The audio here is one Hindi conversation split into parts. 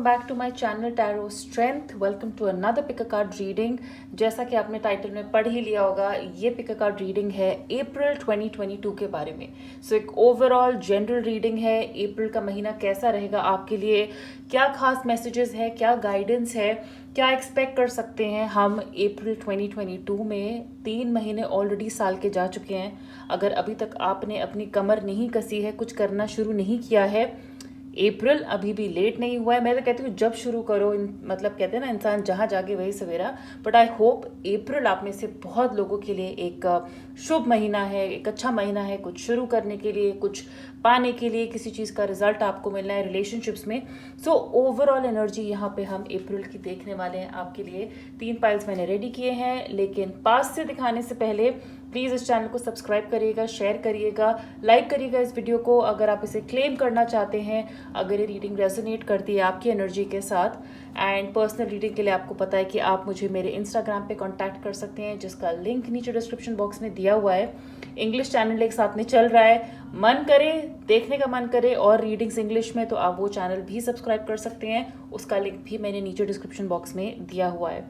Welcome back to my channel tarot strength. Welcome to another pick a card reading. जैसा कि आपने टाइटल में पढ़ ही लिया होगा, ये पिक अ कार्ड रीडिंग है अप्रैल 2022 के बारे में। एक ओवरऑल जनरल रीडिंग है। अप्रैल का महीना कैसा रहेगा आपके लिए, क्या खास मैसेजेस है, क्या गाइडेंस है, क्या एक्सपेक्ट कर सकते हैं हम अप्रैल 2022 में। 3 महीने ऑलरेडी साल के जा चुके हैं। अगर अभी तक आपने अपनी कमर नहीं कसी है, कुछ करना शुरू नहीं किया है, अप्रैल अभी भी लेट नहीं हुआ है। मैं तो कहती हूँ जब शुरू करो, मतलब कहते हैं ना, इंसान जहाँ जागे वही सवेरा। बट आई होप अप्रैल आप में से बहुत लोगों के लिए एक शुभ महीना है, एक अच्छा महीना है, कुछ शुरू करने के लिए, कुछ पाने के लिए, किसी चीज़ का रिजल्ट आपको मिलना है रिलेशनशिप्स में। सो ओवरऑल एनर्जी यहाँ पे हम अप्रैल की देखने वाले हैं आपके लिए। 3 पाइल्स मैंने रेडी किए हैं, लेकिन पास से दिखाने से पहले प्लीज़ इस चैनल को सब्सक्राइब करिएगा, शेयर करिएगा, लाइक करिएगा इस वीडियो को अगर आप इसे क्लेम करना चाहते हैं, अगर ये रीडिंग रेजोनेट करती है आपकी एनर्जी के साथ। एंड पर्सनल रीडिंग के लिए आपको पता है कि आप मुझे मेरे इंस्टाग्राम पे कांटेक्ट कर सकते हैं, जिसका लिंक नीचे डिस्क्रिप्शन बॉक्स में दिया हुआ है। इंग्लिश चैनल एक साथ में चल रहा है, मन करे देखने का मन करे और रीडिंग्स इंग्लिश में, तो आप वो चैनल भी सब्सक्राइब कर सकते हैं। उसका लिंक भी मैंने नीचे डिस्क्रिप्शन बॉक्स में दिया हुआ है।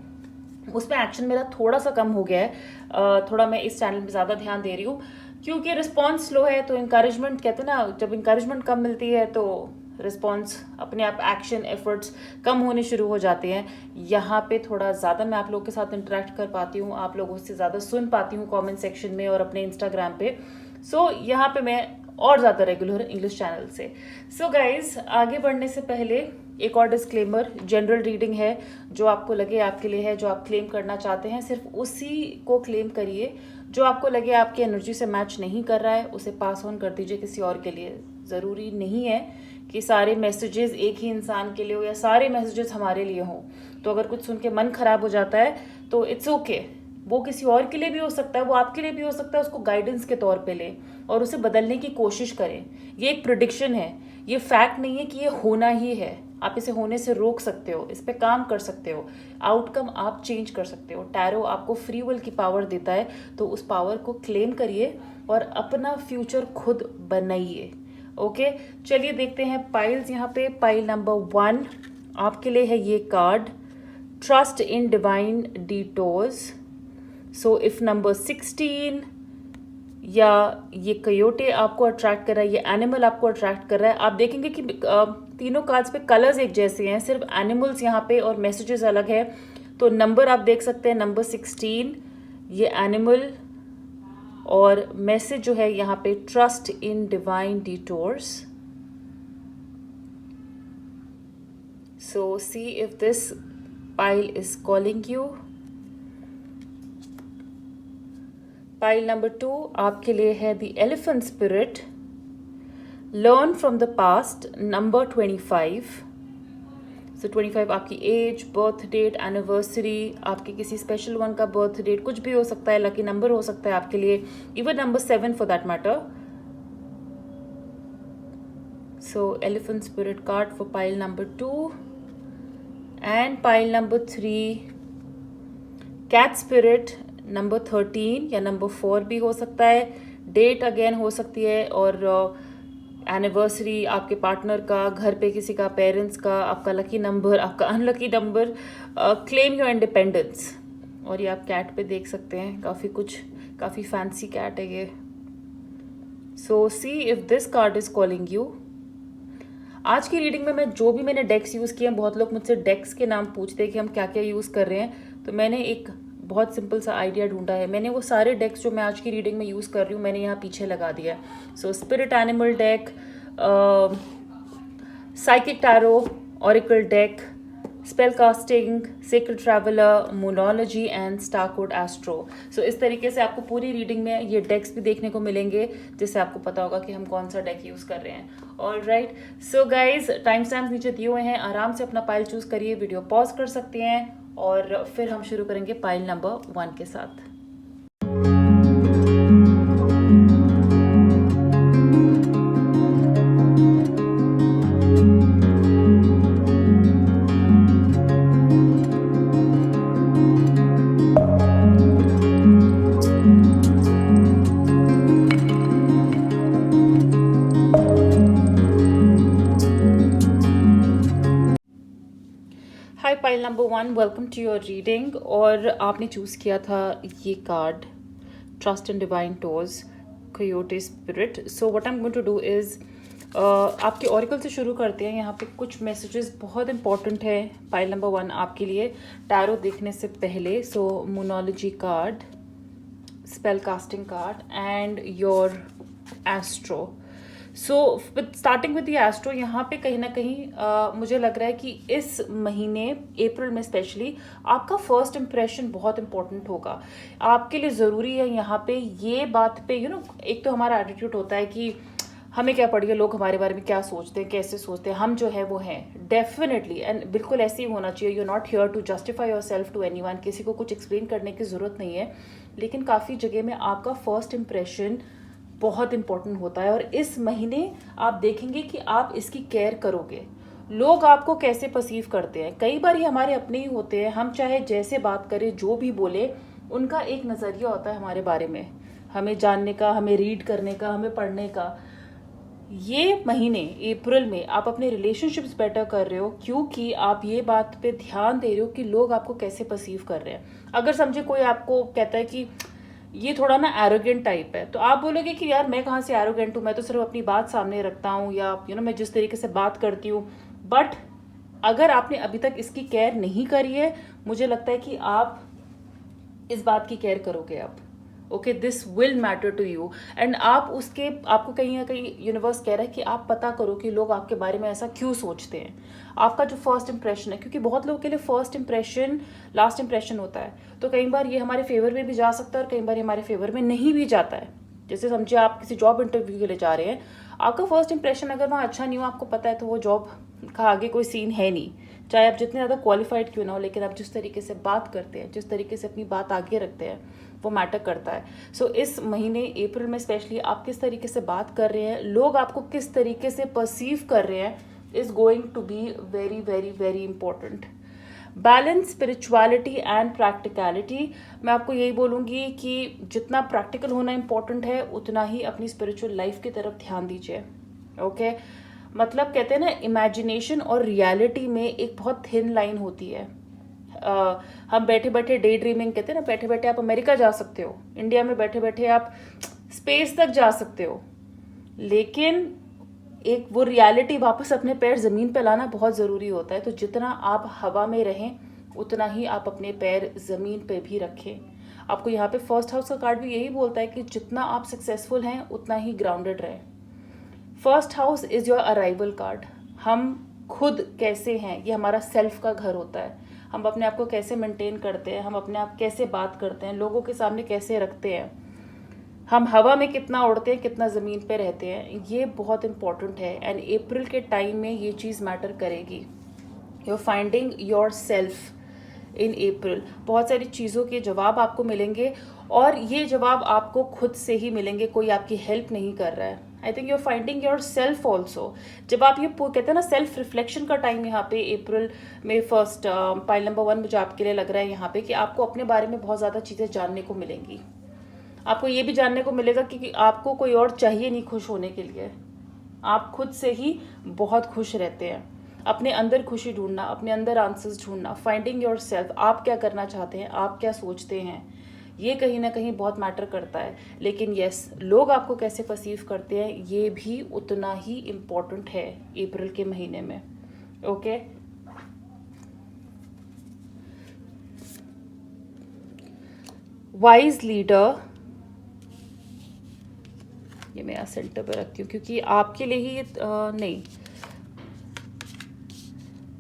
उसमें एक्शन मेरा थोड़ा सा कम हो गया है, थोड़ा मैं इस चैनल में ज़्यादा ध्यान दे रही हूँ क्योंकि रिस्पॉन्स स्लो है। तो इंकरेजमेंट, कहते हैं ना, जब इंकरेजमेंट कम मिलती है तो रिस्पॉन्स अपने आप, एक्शन एफर्ट्स कम होने शुरू हो जाते हैं। यहाँ पे थोड़ा ज़्यादा मैं आप लोगों के साथ इंटरेक्ट कर पाती हूँ, आप लोगों से ज़्यादा सुन पाती हूँ कमेंट सेक्शन में और अपने इंस्टाग्राम पे। यहाँ पे मैं और ज़्यादा रेगुलर इंग्लिश चैनल से। गाइज, आगे बढ़ने से पहले एक और डिस्क्लेमर, जनरल रीडिंग है, जो आपको लगे आपके लिए है, जो आप क्लेम करना चाहते हैं सिर्फ उसी को क्लेम करिए। जो आपको लगे आपकी एनर्जी से मैच नहीं कर रहा है उसे पास ऑन कर दीजिए किसी और के लिए। ज़रूरी नहीं है कि सारे मैसेजेस एक ही इंसान के लिए हो या सारे मैसेजेस हमारे लिए हों। तो अगर कुछ सुन के मन खराब हो जाता है तो इट्स ओके, वो किसी और के लिए भी हो सकता है, वो आपके लिए भी हो सकता है। उसको गाइडेंस के तौर पे लें और उसे बदलने की कोशिश करें। ये एक प्रेडिक्शन है, ये फैक्ट नहीं है कि ये होना ही है। आप इसे होने से रोक सकते हो, इस पे काम कर सकते हो, आउटकम आप चेंज कर सकते हो। टैरो आपको फ्री विल की पावर देता है, तो उस पावर को क्लेम करिए और अपना फ्यूचर खुद बनाइए। ओके, चलिए देखते हैं पाइल्स। यहाँ पे पाइल नंबर 1 आपके लिए है ये card, trust in divine डिटोर्स। If number 16 या ये कयोटे आपको अट्रैक्ट कर रहा है, ये एनिमल आपको अट्रैक्ट कर रहा है, आप देखेंगे कि तीनों कार्ड्स पे कलर्स एक जैसे हैं, सिर्फ एनिमल्स यहाँ पे और मैसेजेस अलग है। तो नंबर आप देख सकते हैं, नंबर 16 ये एनिमल, और मैसेज जो है यहाँ पे trust in divine डिटोर्स। See if this pile is calling you. Pile number 2 आपके लिए है the elephant spirit, learn from the past, number 25। 25 आपकी एज, बर्थ डेट, एनिवर्सरी, आपके किसी स्पेशल वन का बर्थ डेट, कुछ भी हो सकता है, लकी नंबर हो सकता है आपके लिए, even number 7 for that matter. Elephant spirit card for pile number 2 and pile number 3 cat spirit, number 13 या नंबर 4 भी हो सकता है, डेट अगेन हो सकती है, और एनिवर्सरी आपके पार्टनर का, घर पे किसी का, पेरेंट्स का, आपका लकी नंबर, आपका unlucky number, claim your independence. और ये आप कैट पे देख सकते हैं, काफ़ी फैंसी कैट है ये। See if this card is calling you. आज की रीडिंग में जो भी मैंने डेक्स यूज़ किए हैं, बहुत लोग मुझसे डेक्स के नाम पूछते हैं कि हम क्या क्या यूज़ कर रहे हैं, तो मैंने एक बहुत सिंपल सा आइडिया ढूंढा है। मैंने वो सारे डेक्स जो मैं आज की रीडिंग में यूज़ कर रही हूँ, मैंने यहाँ पीछे लगा दिया है। Spirit animal deck, psychic tarot, oracle deck, spell casting, sacred traveller, moonology and starcode astro. इस तरीके से आपको पूरी रीडिंग में ये डेक्स भी देखने को मिलेंगे, जिससे आपको पता होगा कि हम कौन सा डेक यूज़ कर रहे हैं। ऑलराइट, गाइज, टाइम स्टैम्प्स नीचे दिए हुए हैं, आराम से अपना पाइल चूज़ करिए, वीडियो पॉज कर सकते हैं और फिर हम शुरू करेंगे पाइल नंबर 1 के साथ। Pile number 1, welcome to your reading. और आपने चूज़ किया था ये card, trust in divine detours, coyote spirit. So what I am going to do is आपके ऑरिकल से शुरू करते हैं। यहाँ पे कुछ मैसेजेस बहुत इंपॉर्टेंट है पाइल नंबर 1 आपके लिए टैरो देखने से पहले। So moonology card, spell casting card and your astro. So starting with the astro, यहाँ पे कहीं ना कहीं मुझे लग रहा है कि इस महीने अप्रैल में स्पेशली आपका फर्स्ट इम्प्रेशन बहुत इंपॉर्टेंट होगा। आपके लिए ज़रूरी है यहाँ पे ये बात पे एक तो हमारा एटीट्यूड होता है कि हमें क्या पड़ी है, लोग हमारे बारे में क्या सोचते हैं, कैसे सोचते हैं, हम जो है वो हैं डेफिनेटली। एंड बिल्कुल ऐसे ही होना चाहिए। You not here to justify yourself to anyone, किसी को कुछ एक्सप्लेन करने की ज़रूरत नहीं है। लेकिन काफ़ी जगह में आपका फर्स्ट इम्प्रेशन बहुत इंपॉर्टेंट होता है और इस महीने आप देखेंगे कि आप इसकी केयर करोगे। लोग आपको कैसे परसीव करते हैं, कई बार ये हमारे अपने ही होते हैं। हम चाहे जैसे बात करें, जो भी बोले, उनका एक नज़रिया होता है हमारे बारे में, हमें जानने का, हमें रीड करने का, हमें पढ़ने का। ये महीने अप्रैल में आप अपने रिलेशनशिप्स बेटर कर रहे हो क्योंकि आप ये बात पे ध्यान दे रहे हो कि लोग आपको कैसे परसीव कर रहे हैं। अगर समझे कोई आपको कहता है कि ये थोड़ा ना एरोगेंट टाइप है, तो आप बोलोगे कि यार मैं कहाँ से एरोगेंट हूँ, मैं तो सिर्फ अपनी बात सामने रखता हूँ, या मैं जिस तरीके से बात करती हूँ। बट अगर आपने अभी तक इसकी केयर नहीं करी है, मुझे लगता है कि आप इस बात की केयर करोगे अब। Okay, this will matter to you. And आपको कहीं ना कहीं यूनिवर्स कह रहा है कि आप पता करो कि लोग आपके बारे में ऐसा क्यों सोचते हैं। आपका जो फर्स्ट इंप्रेशन है, क्योंकि बहुत लोगों के लिए फर्स्ट इंप्रेशन लास्ट इंप्रेशन होता है, तो कई बार ये हमारे फेवर में भी जा सकता है और कई बार ये हमारे फेवर में नहीं भी जाता है। जैसे समझिए आप किसी जॉब इंटरव्यू के लिए जा रहे हैं, आपका फर्स्ट इंप्रेशन अगर वहाँ अच्छा नहीं हो, आपको पता है, तो वो जॉब का आगे कोई सीन है नहीं। चाहे आप जितने ज़्यादा क्वालिफाइड क्यों ना हो, लेकिन आप जिस तरीके से बात करते हैं, जिस तरीके से अपनी बात आगे रखते हैं, वो मैटर करता है। सो इस महीने अप्रैल में स्पेशली आप किस तरीके से बात कर रहे हैं, लोग आपको किस तरीके से परसीव कर रहे हैं, is going to be very very very important. Balance spirituality and practicality, मैं आपको यही बोलूँगी कि जितना प्रैक्टिकल होना इंपॉर्टेंट है, उतना ही अपनी स्पिरिचुअल लाइफ की तरफ ध्यान दीजिए। ओके, मतलब कहते हैं ना, इमेजिनेशन और रियलिटी में एक बहुत थिन लाइन होती है। हम बैठे बैठे डे ड्रीमिंग कहते हैं ना, बैठे बैठे आप अमेरिका जा सकते हो, इंडिया में बैठे बैठे आप स्पेस तक जा सकते हो, लेकिन एक वो रियलिटी वापस अपने पैर ज़मीन पे लाना बहुत ज़रूरी होता है। तो जितना आप हवा में रहें, उतना ही आप अपने पैर ज़मीन पे भी रखें। आपको यहाँ पे फर्स्ट हाउस का कार्ड भी यही बोलता है कि जितना आप सक्सेसफुल हैं, उतना ही ग्राउंडेड रहें। First house is your arrival card. हम खुद कैसे हैं, ये हमारा सेल्फ का घर होता है। हम अपने आप को कैसे मेंटेन करते हैं, हम अपने आप कैसे बात करते हैं, लोगों के सामने कैसे रखते हैं, हम हवा में कितना उड़ते हैं, कितना ज़मीन पे रहते हैं, ये बहुत इंपॉर्टेंट है। एंड अप्रैल के टाइम में ये चीज़ मैटर करेगी। You are finding yourself in April. बहुत सारी चीज़ों के जवाब आपको मिलेंगे और ये जवाब आपको खुद से ही मिलेंगे, कोई आपकी हेल्प नहीं कर रहा है। I think you are finding yourself also. जब आप ये कहते हैं ना, सेल्फ रिफ्लेक्शन का टाइम यहाँ पे अप्रैल में फर्स्ट पाइल नंबर 1 मुझे आपके लिए लग रहा है यहाँ पे कि आपको अपने बारे में बहुत ज़्यादा चीज़ें जानने को मिलेंगी। आपको ये भी जानने को मिलेगा कि आपको कोई और चाहिए नहीं खुश होने के लिए, आप खुद से ही बहुत खुश रहते हैं। अपने अंदर खुशी ढूंढना, अपने अंदर आंसर्स ढूंढना, फाइंडिंग योर सेल्फ, आप क्या करना चाहते हैं, आप क्या सोचते हैं, ये कहीं ना कहीं बहुत मैटर करता है। लेकिन यस, लोग आपको कैसे परसीव करते हैं, ये भी उतना ही इम्पोर्टेंट है अप्रैल के महीने में। ओके, वाइज लीडर, ये मैं यहाँ सेंटर पे रखती हूँ क्योंकि आपके लिए ही नहीं,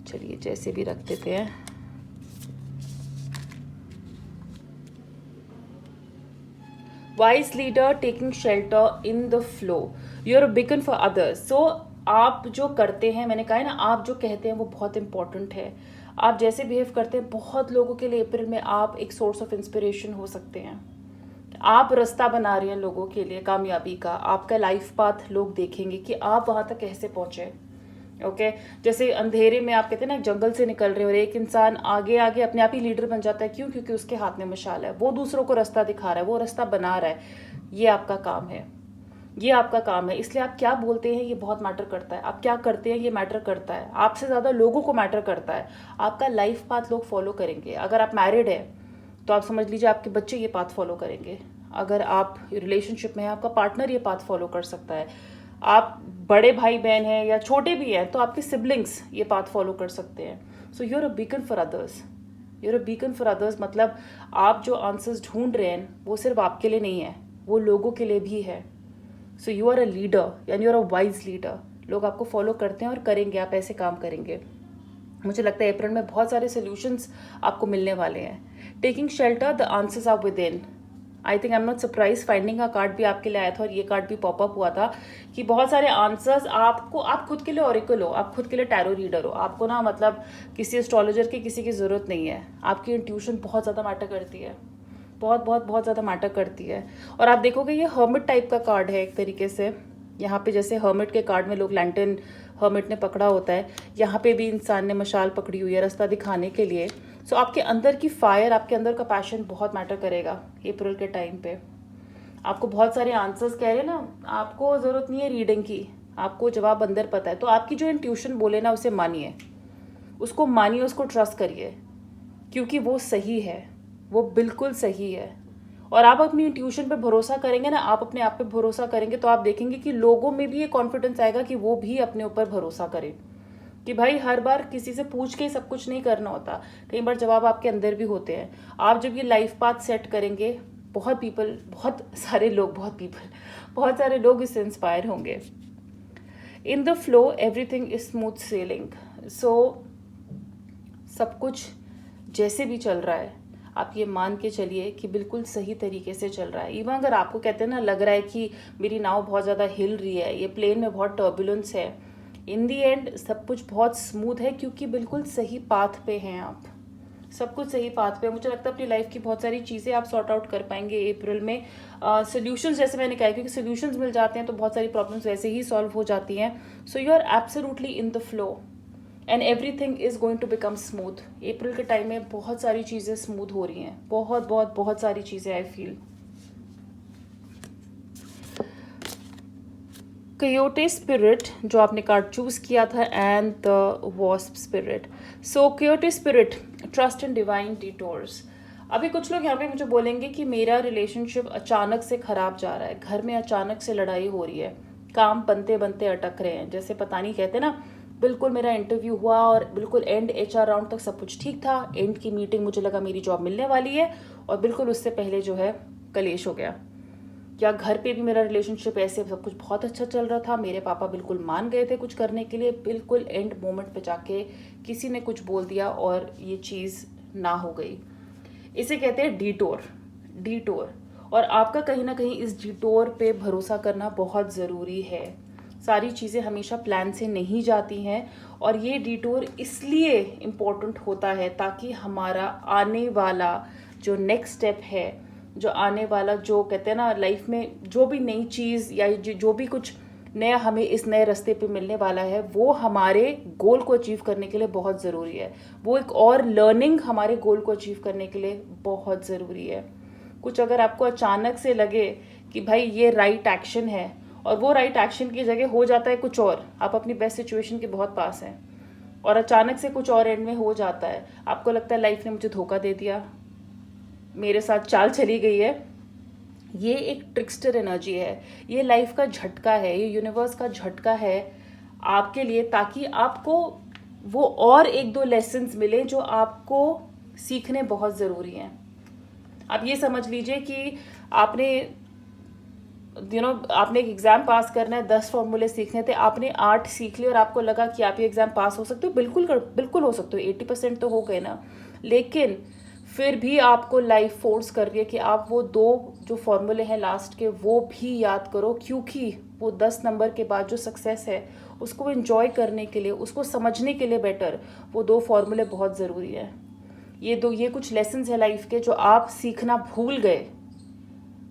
चलिए जैसे भी रख देते हैं। Wise leader taking shelter in the flow, you are a beacon for others. So आप जो करते हैं, मैंने कहा है ना, आप जो कहते हैं वो बहुत इंपॉर्टेंट है। आप जैसे बिहेव करते हैं, बहुत लोगों के लिए अप्रैल में आप एक सोर्स ऑफ इंस्पिरेशन हो सकते हैं। आप रास्ता बना रहे हैं लोगों के लिए कामयाबी का, आपका लाइफ पाथ लोग देखेंगे कि आप वहाँ तक कैसे पहुँचे। ओके, जैसे अंधेरे में आप कहते हैं ना, जंगल से निकल रहे हो और एक इंसान आगे आगे अपने आप ही लीडर बन जाता है। क्यों? क्योंकि उसके हाथ में मशाल है, वो दूसरों को रास्ता दिखा रहा है, वो रास्ता बना रहा है। ये आपका काम है। ये आपका काम है, इसलिए आप क्या बोलते हैं ये बहुत मैटर करता है, आप क्या करते हैं ये मैटर करता है, आपसे ज़्यादा लोगों को मैटर करता है। आपका लाइफ पाथ लोग फॉलो करेंगे। अगर आप मैरिड है तो आप समझ लीजिए आपके बच्चे ये पाथ फॉलो करेंगे। अगर आप रिलेशनशिप में हैं, आपका पार्टनर ये पाथ फॉलो कर सकता है। आप बड़े भाई बहन हैं या छोटे भी हैं तो आपके सिबलिंग्स ये पाथ फॉलो कर सकते हैं। So you're a beacon for others, you're a beacon for others. मतलब आप जो आंसर्स ढूंढ रहे हैं वो सिर्फ आपके लिए नहीं है, वो लोगों के लिए भी है। So you are a leader, यानी you are a wise leader. लोग आपको फॉलो करते हैं और करेंगे, आप ऐसे काम करेंगे। मुझे लगता है अप्रैल में बहुत सारे सोल्यूशंस आपको मिलने वाले हैं। Taking shelter, the answers are within. I think I am not surprise, finding का कार्ड भी आपके लिए आया था और ये कार्ड भी पॉपअप हुआ था कि बहुत सारे आंसर्स आपको, आप खुद के लिए ऑरेकल हो, आप खुद के लिए टैरो रीडर हो। आपको ना मतलब किसी एस्ट्रोलॉजर की किसी की ज़रूरत नहीं है। आपकी इंट्यूशन बहुत ज़्यादा मैटर करती है, बहुत बहुत बहुत ज़्यादा मैटर करती है। और आप देखोगे ये हर्मिट टाइप का कार्ड है एक तरीके से। यहाँ पे जैसे हर्मिट के कार्ड में लोग लैंटर्न हर्मिट ने पकड़ा होता है, यहाँ पे भी इंसान ने मशाल पकड़ी हुई है रास्ता दिखाने के लिए। सो आपके अंदर की फायर, आपके अंदर का पैशन बहुत मैटर करेगा अप्रैल के टाइम पे। आपको बहुत सारे आंसर्स कह रहे हैं ना, आपको ज़रूरत नहीं है रीडिंग की, आपको जवाब अंदर पता है। तो आपकी जो इंट्यूशन बोले ना उसे मानिए, उसको मानिए, उसको ट्रस्ट करिए, क्योंकि वो सही है, वो बिल्कुल सही है। और आप अपनी इंट्यूशन पे भरोसा करेंगे ना, आप अपने आप पे भरोसा करेंगे तो आप देखेंगे कि लोगों में भी ये कॉन्फिडेंस आएगा कि वो भी अपने ऊपर भरोसा करें। कि भाई हर बार किसी से पूछ के सब कुछ नहीं करना होता, कई बार जवाब आपके अंदर भी होते हैं। आप जब ये लाइफ पाथ सेट करेंगे, बहुत सारे लोग इससे इंस्पायर होंगे। In the flow everything is smooth sailing. So सब कुछ जैसे भी चल रहा है, आप ये मान के चलिए कि बिल्कुल सही तरीके से चल रहा है। इवन अगर आपको कहते हैं ना, लग रहा है कि मेरी नाव बहुत ज़्यादा हिल रही है, ये प्लेन में बहुत टर्बुलेंस है, इन दी एंड सब कुछ बहुत स्मूथ है, क्योंकि बिल्कुल सही पाथ पे हैं आप। सब कुछ सही पाथ पे है। मुझे लगता है अपनी लाइफ की बहुत सारी चीज़ें आप सॉर्ट आउट कर पाएंगे अप्रैल में। सोल्यूशंस जैसे मैंने कहा, क्योंकि सोल्यूशंस मिल जाते हैं तो बहुत सारी प्रॉब्लम्स वैसे ही सॉल्व हो जाती हैं। So you are absolutely in the flow and everything is going to become smooth. April के टाइम में बहुत सारी चीज़ें स्मूथ हो रही हैं, बहुत बहुत बहुत सारी चीज़ें। आई फील कयोटे स्पिरिट जो आपने कार्ड चूज किया था, and the wasp spirit. So coyote spirit, trust in divine detours. अभी कुछ लोग यहाँ पे मुझे बोलेंगे कि मेरा रिलेशनशिप अचानक से खराब जा रहा है, घर में अचानक से लड़ाई हो रही है, काम बनते बनते अटक रहे हैं, जैसे पता नहीं कहते ना, बिल्कुल मेरा इंटरव्यू हुआ और बिल्कुल एंड HR राउंड तक सब कुछ ठीक था, एंड की मीटिंग मुझे लगा मेरी जॉब मिलने वाली है और बिल्कुल उससे पहले जो है कलेश हो गया। या घर पे भी मेरा रिलेशनशिप ऐसे सब कुछ बहुत अच्छा चल रहा था, मेरे पापा बिल्कुल मान गए थे कुछ करने के लिए, बिल्कुल एंड मोमेंट पे जाके किसी ने कुछ बोल दिया और ये चीज़ ना हो गई। इसे कहते हैं डिटोर, डिटोर। और आपका कहीं ना कहीं इस डिटोर पे भरोसा करना बहुत ज़रूरी है। सारी चीज़ें हमेशा प्लान से नहीं जाती हैं और ये डिटोर इसलिए इम्पोर्टेंट होता है ताकि हमारा आने वाला जो नेक्स्ट स्टेप है, जो आने वाला, जो कहते हैं ना लाइफ में जो भी नई चीज़ या जो भी कुछ नया हमें इस नए रास्ते पे मिलने वाला है, वो हमारे गोल को अचीव करने के लिए बहुत ज़रूरी है। वो एक और लर्निंग हमारे गोल को अचीव करने के लिए बहुत ज़रूरी है। कुछ अगर आपको अचानक से लगे कि भाई ये राइट एक्शन है और वो राइट एक्शन की जगह हो जाता है कुछ और, आप अपनी बेस्ट सिचुएशन के बहुत पास हैं और अचानक से कुछ और एंड में हो जाता है, आपको लगता है लाइफ ने मुझे धोखा दे दिया, मेरे साथ चाल चली गई है। ये एक ट्रिक्स्टर एनर्जी है, ये लाइफ का झटका है, ये यूनिवर्स का झटका है आपके लिए, ताकि आपको वो और एक दो लेसन्स मिले जो आपको सीखने बहुत ज़रूरी हैं। आप ये समझ लीजिए कि आपने आपने एक एग्ज़ाम पास करना है, 10 फॉर्मूले सीखने थे, आपने 8 सीख लिए और आपको लगा कि आप ये एग्ज़ाम पास हो सकते हो, बिल्कुल हो सकते हो, 80% तो हो गए ना। लेकिन फिर भी आपको लाइफ फोर्स कर रही है कि आप वो 2 जो फॉर्मूले हैं लास्ट के वो भी याद करो, क्योंकि वो 10 नंबर के बाद जो सक्सेस है उसको एंजॉय करने के लिए, उसको समझने के लिए बेटर वो 2 फॉर्मूले बहुत ज़रूरी है। ये कुछ लेसन्स है लाइफ के जो आप सीखना भूल गए,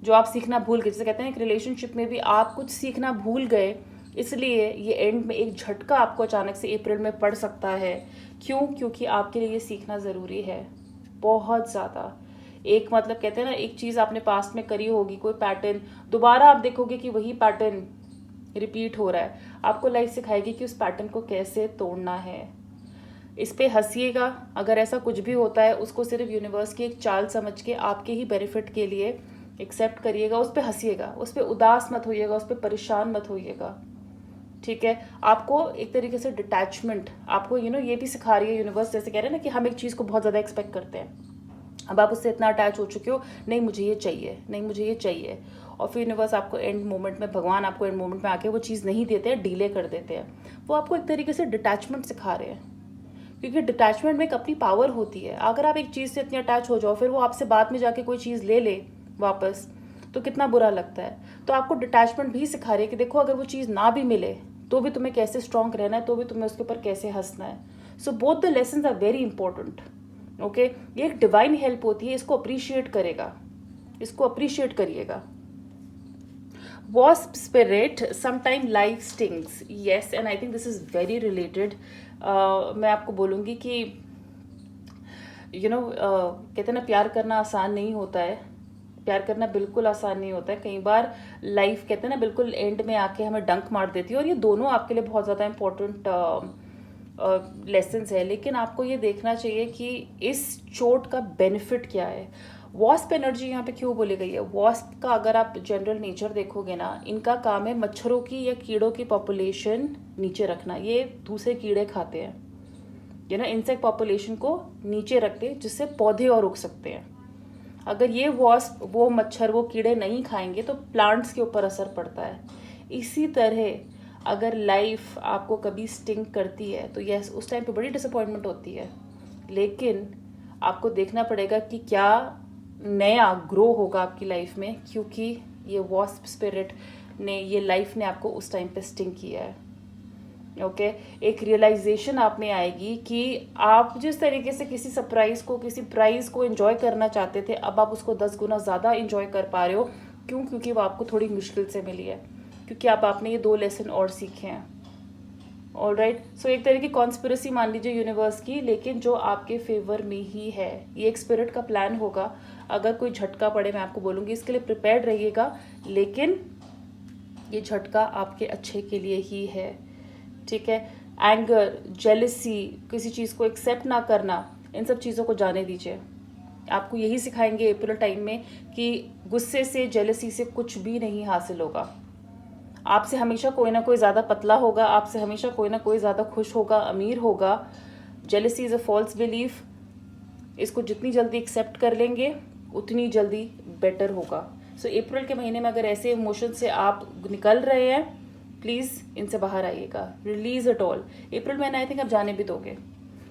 जैसे कहते हैं एक रिलेशनशिप में भी आप कुछ सीखना भूल गए, इसलिए ये एंड में एक झटका आपको अचानक से अप्रैल में पड़ सकता है। क्यों? क्योंकि आपके लिए ये सीखना ज़रूरी है बहुत ज़्यादा। एक मतलब कहते हैं ना, एक चीज़ आपने पास्ट में करी होगी, कोई पैटर्न, दोबारा आप देखोगे कि वही पैटर्न रिपीट हो रहा है। आपको लाइफ सिखाएगी कि उस पैटर्न को कैसे तोड़ना है। इस पे हंसिएगा, अगर ऐसा कुछ भी होता है उसको सिर्फ यूनिवर्स की एक चाल समझ के आपके ही बेनिफिट के लिए एक्सेप्ट करिएगा, उस पर हंसिएगा, उस पर उदास मत होइएगा, उस पर परेशान मत होइएगा, ठीक है। आपको एक तरीके से डिटैचमेंट, आपको ये भी सिखा रही है यूनिवर्स, जैसे कह रहे हैं ना कि हम एक चीज़ को बहुत ज़्यादा एक्सपेक्ट करते हैं, अब आप उससे इतना अटैच हो चुके हो, नहीं मुझे ये चाहिए, नहीं मुझे ये चाहिए, और फिर यूनिवर्स आपको एंड मोमेंट में, भगवान आपको एंड मोमेंट में आके वो चीज़ नहीं देते हैं, डिले कर देते हैं। वो आपको एक तरीके से डिटैचमेंट सिखा रहे हैं, क्योंकि डिटैचमेंट में एक अपनी पावर होती है। अगर आप एक चीज़ से इतने अटैच हो जाओ, फिर वो आपसे बाद में जाके कोई चीज़ ले ले वापस, तो कितना बुरा लगता है। तो आपको डिटैचमेंट भी सिखा रही है कि देखो, अगर वो चीज़ ना भी मिले तो भी तुम्हें कैसे स्ट्रांग रहना है, तो भी तुम्हें उसके ऊपर कैसे हंसना है। So both the lessons are very important, okay. ये एक डिवाइन हेल्प होती है, इसको अप्रिशिएट करेगा, इसको अप्रिशिएट करिएगा। Wasp spirit, sometime life stings. Yes, and I think this is very related. मैं आपको बोलूँगी कि कहते हैं ना, प्यार करना आसान नहीं होता है, प्यार करना बिल्कुल आसान नहीं होता है। कई बार लाइफ कहते हैं ना बिल्कुल एंड में आके हमें डंक मार देती है, और ये दोनों आपके लिए बहुत ज़्यादा इम्पोर्टेंट लेसन्स है। लेकिन आपको ये देखना चाहिए कि इस चोट का बेनिफिट क्या है। वॉस्प एनर्जी यहाँ पे क्यों बोली गई है? वॉस्प का अगर आप जनरल नेचर देखोगे ना, इनका काम है मच्छरों की या कीड़ों की पॉपुलेशन नीचे रखना। ये दूसरे कीड़े खाते हैं, इंसेक्ट पॉपुलेशन को नीचे रखते, जिससे पौधे और उग सकते हैं। अगर ये वॉस्प, वो मच्छर, वो कीड़े नहीं खाएंगे तो प्लांट्स के ऊपर असर पड़ता है। इसी तरह अगर लाइफ आपको कभी स्टिंग करती है तो यस, उस टाइम पे बड़ी डिसअपॉइंटमेंट होती है, लेकिन आपको देखना पड़ेगा कि क्या नया ग्रो होगा आपकी लाइफ में, क्योंकि ये वॉस्प स्पिरिट ने, ये लाइफ ने आपको उस टाइम पे स्टिंग किया है, ओके। एक रियलाइजेशन आप में आएगी कि आप जिस तरीके से किसी सरप्राइज को, किसी प्राइज को एंजॉय करना चाहते थे, अब आप उसको 10 गुना ज़्यादा एंजॉय कर पा रहे हो। क्यों? क्योंकि वो आपको थोड़ी मुश्किल से मिली है, क्योंकि आपने ये 2 लेसन और सीखे हैं। ऑल राइट, सो एक तरह की कॉन्स्पिरेसी मान लीजिए यूनिवर्स की, लेकिन जो आपके फेवर में ही है। ये एक स्पिरिट का प्लान होगा। अगर कोई झटका पड़े, मैं आपको बोलूँगी इसके लिए प्रिपेयर्ड रहिएगा, लेकिन ये झटका आपके अच्छे के लिए ही है, ठीक है। एंगर, जेलसी, किसी चीज़ को एक्सेप्ट ना करना, इन सब चीज़ों को जाने दीजिए। आपको यही सिखाएंगे अप्रैल टाइम में कि गुस्से से, जेलसी से कुछ भी नहीं हासिल होगा। आपसे हमेशा कोई ना कोई ज़्यादा पतला होगा, आपसे हमेशा कोई ना कोई ज़्यादा खुश होगा, अमीर होगा। Jealousy is a false belief. इसको जितनी जल्दी एक्सेप्ट कर लेंगे उतनी जल्दी बेटर होगा। सो अप्रैल के महीने में अगर ऐसे इमोशन से आप निकल रहे हैं, प्लीज़ इनसे बाहर आइएगा, रिलीज इट ऑल। अप्रैल महीना आई थिंक आप जाने भी दोगे,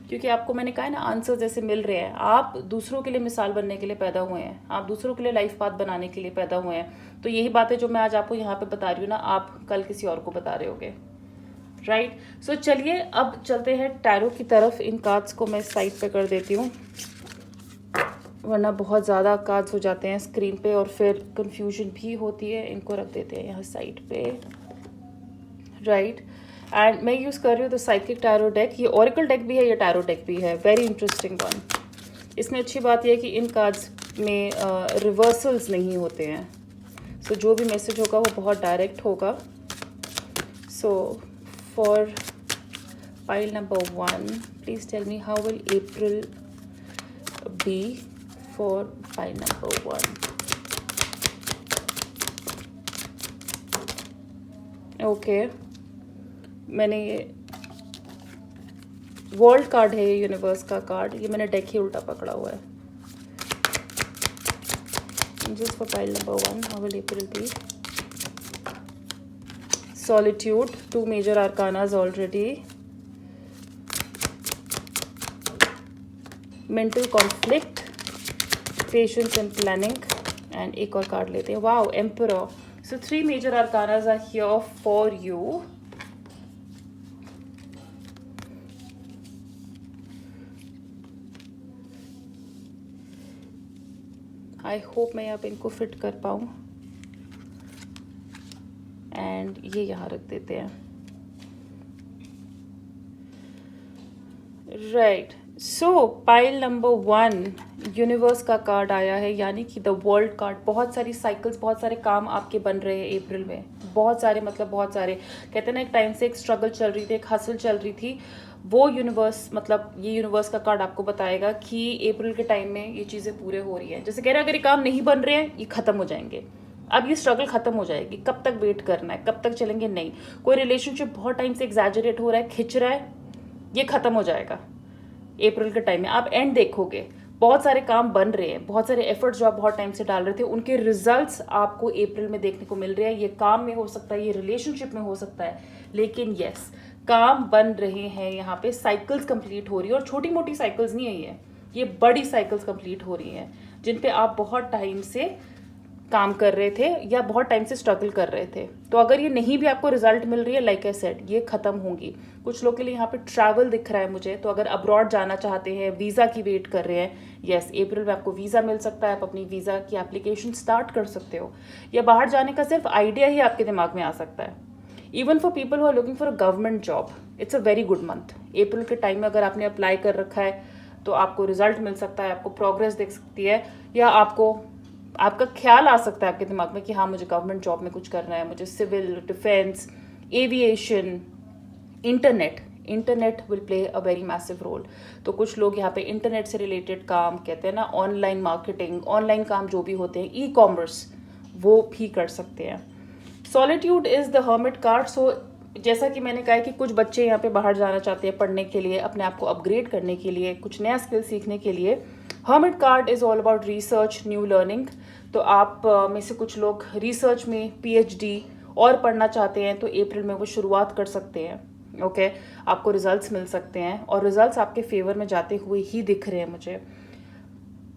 क्योंकि आपको मैंने कहा है ना, आंसर जैसे मिल रहे हैं। आप दूसरों के लिए मिसाल बनने के लिए पैदा हुए हैं, आप दूसरों के लिए लाइफ पाथ बनाने के लिए पैदा हुए हैं। तो यही बात है जो मैं आज आपको यहाँ पे बता रही हूँ ना, आप कल किसी और को बता रहे होगे, राइट। सो चलिए अब चलते हैं टैरो की तरफ। इन कार्ड्स को मैं साइड पे कर देती हूँ, वरना बहुत ज़्यादा कार्ड्स हो जाते हैं स्क्रीन पे और फिर कंफ्यूजन भी होती है। इनको रख देते हैं यहाँ साइड पे, राइट। एंड मैं यूज़ कर रही हूँ द साइकिक टैरो डेक। ये ओरेकल डेक भी है, ये टैरो डेक भी है, वेरी इंटरेस्टिंग वन। इसमें अच्छी बात यह है कि इन कार्ड्स में रिवर्सल्स नहीं होते हैं। सो जो भी मैसेज होगा वो बहुत डायरेक्ट होगा। So for pile number 1, please tell me how will April be for pile number 1। Okay, मैंने ये वर्ल्ड कार्ड है, ये यूनिवर्स का कार्ड, ये मैंने डेक ही उल्टा पकड़ा हुआ है। Just for pile number 1, how will April be? Solitude, 2 major arcana already. Mental conflict, patience and planning, and एक और कार्ड लेते हैं। Wow, emperor. So 3 major arcana are here for you. I hope मैं यहाँ पे इनको फिट कर पाऊँ। एंड ये यहाँ रख देते हैं, राइट। सो पाइल नंबर 1 यूनिवर्स का कार्ड आया है, यानी कि द वर्ल्ड कार्ड। बहुत सारी साइकिल्स, बहुत सारे काम आपके बन रहे हैं अप्रैल में, बहुत सारे, मतलब बहुत सारे। कहते हैं ना, एक टाइम से एक स्ट्रगल चल रही थी, एक हसल चल रही थी, वो यूनिवर्स, मतलब ये यूनिवर्स का कार्ड आपको बताएगा कि अप्रैल के टाइम में ये चीज़ें पूरे हो रही हैं। जैसे कह रहे हैं, अगर ये काम नहीं बन रहे हैं, ये खत्म हो जाएंगे। अब ये स्ट्रगल खत्म हो जाएगी। कब तक वेट करना है, कब तक चलेंगे? नहीं। कोई रिलेशनशिप बहुत टाइम से एग्जैजरेट हो रहा है, खिंच रहा है, ये खत्म हो जाएगा अप्रैल के टाइम में। आप एंड देखोगे, बहुत सारे काम बन रहे हैं, बहुत सारे एफर्ट्स जो आप बहुत टाइम से डाल रहे थे, उनके रिजल्ट्स आपको अप्रैल में देखने को मिल रहे हैं। ये काम में हो सकता है, ये रिलेशनशिप में हो सकता है, लेकिन यस, काम बन रहे हैं। यहाँ पे साइकिल्स कंप्लीट हो रही है, और छोटी मोटी साइकिल्स नहीं है ये बड़ी साइकिल्स कंप्लीट हो रही हैं, जिन पे आप बहुत टाइम से काम कर रहे थे या बहुत टाइम से स्ट्रगल कर रहे थे। तो अगर ये नहीं भी आपको रिजल्ट मिल रही है, लाइक आई सेड, ये खत्म होंगी। कुछ लोग के लिए यहाँ पे ट्रैवल दिख रहा है मुझे, तो अगर अब्रॉड जाना चाहते हैं, वीज़ा की वेट कर रहे हैं, यस, अप्रैल में आपको वीज़ा मिल सकता है। आप अपनी वीज़ा की एप्लीकेशन स्टार्ट कर सकते हो, या बाहर जाने का सिर्फ आइडिया ही आपके दिमाग में आ सकता है। Even for people who are looking for a government job, it's a very good month. April के टाइम में अगर आपने अप्लाई कर रखा है, तो आपको रिजल्ट मिल सकता है, आपको प्रोग्रेस दिख सकती है, या आपका ख्याल आ सकता है आपके दिमाग में कि हाँ, मुझे गवर्नमेंट जॉब में कुछ करना है, मुझे civil, defence, aviation, internet will play a very massive role. तो कुछ लोग यहाँ पे इंटरनेट से रिलेटेड काम, कहते हैं ना, ऑनलाइन मार्केटिंग, ऑनलाइन काम जो भी होते हैं, ई कॉमर्स, वो भी कर सकते हैं। Solitude is the hermit card. So जैसा कि मैंने कहा है कि कुछ बच्चे यहाँ पे बाहर जाना चाहते हैं पढ़ने के लिए, अपने आप को अपग्रेड करने के लिए, कुछ नया स्किल सीखने के लिए। Hermit card is all about research, new learning. तो आप में से कुछ लोग रिसर्च में पीएचडी और पढ़ना चाहते हैं, तो अप्रैल में वो शुरुआत कर सकते हैं। ओके, आपको रिजल्ट्स मिल सकते हैं, और रिजल्ट्स आपके फेवर में जाते हुए ही दिख रहे हैं मुझे।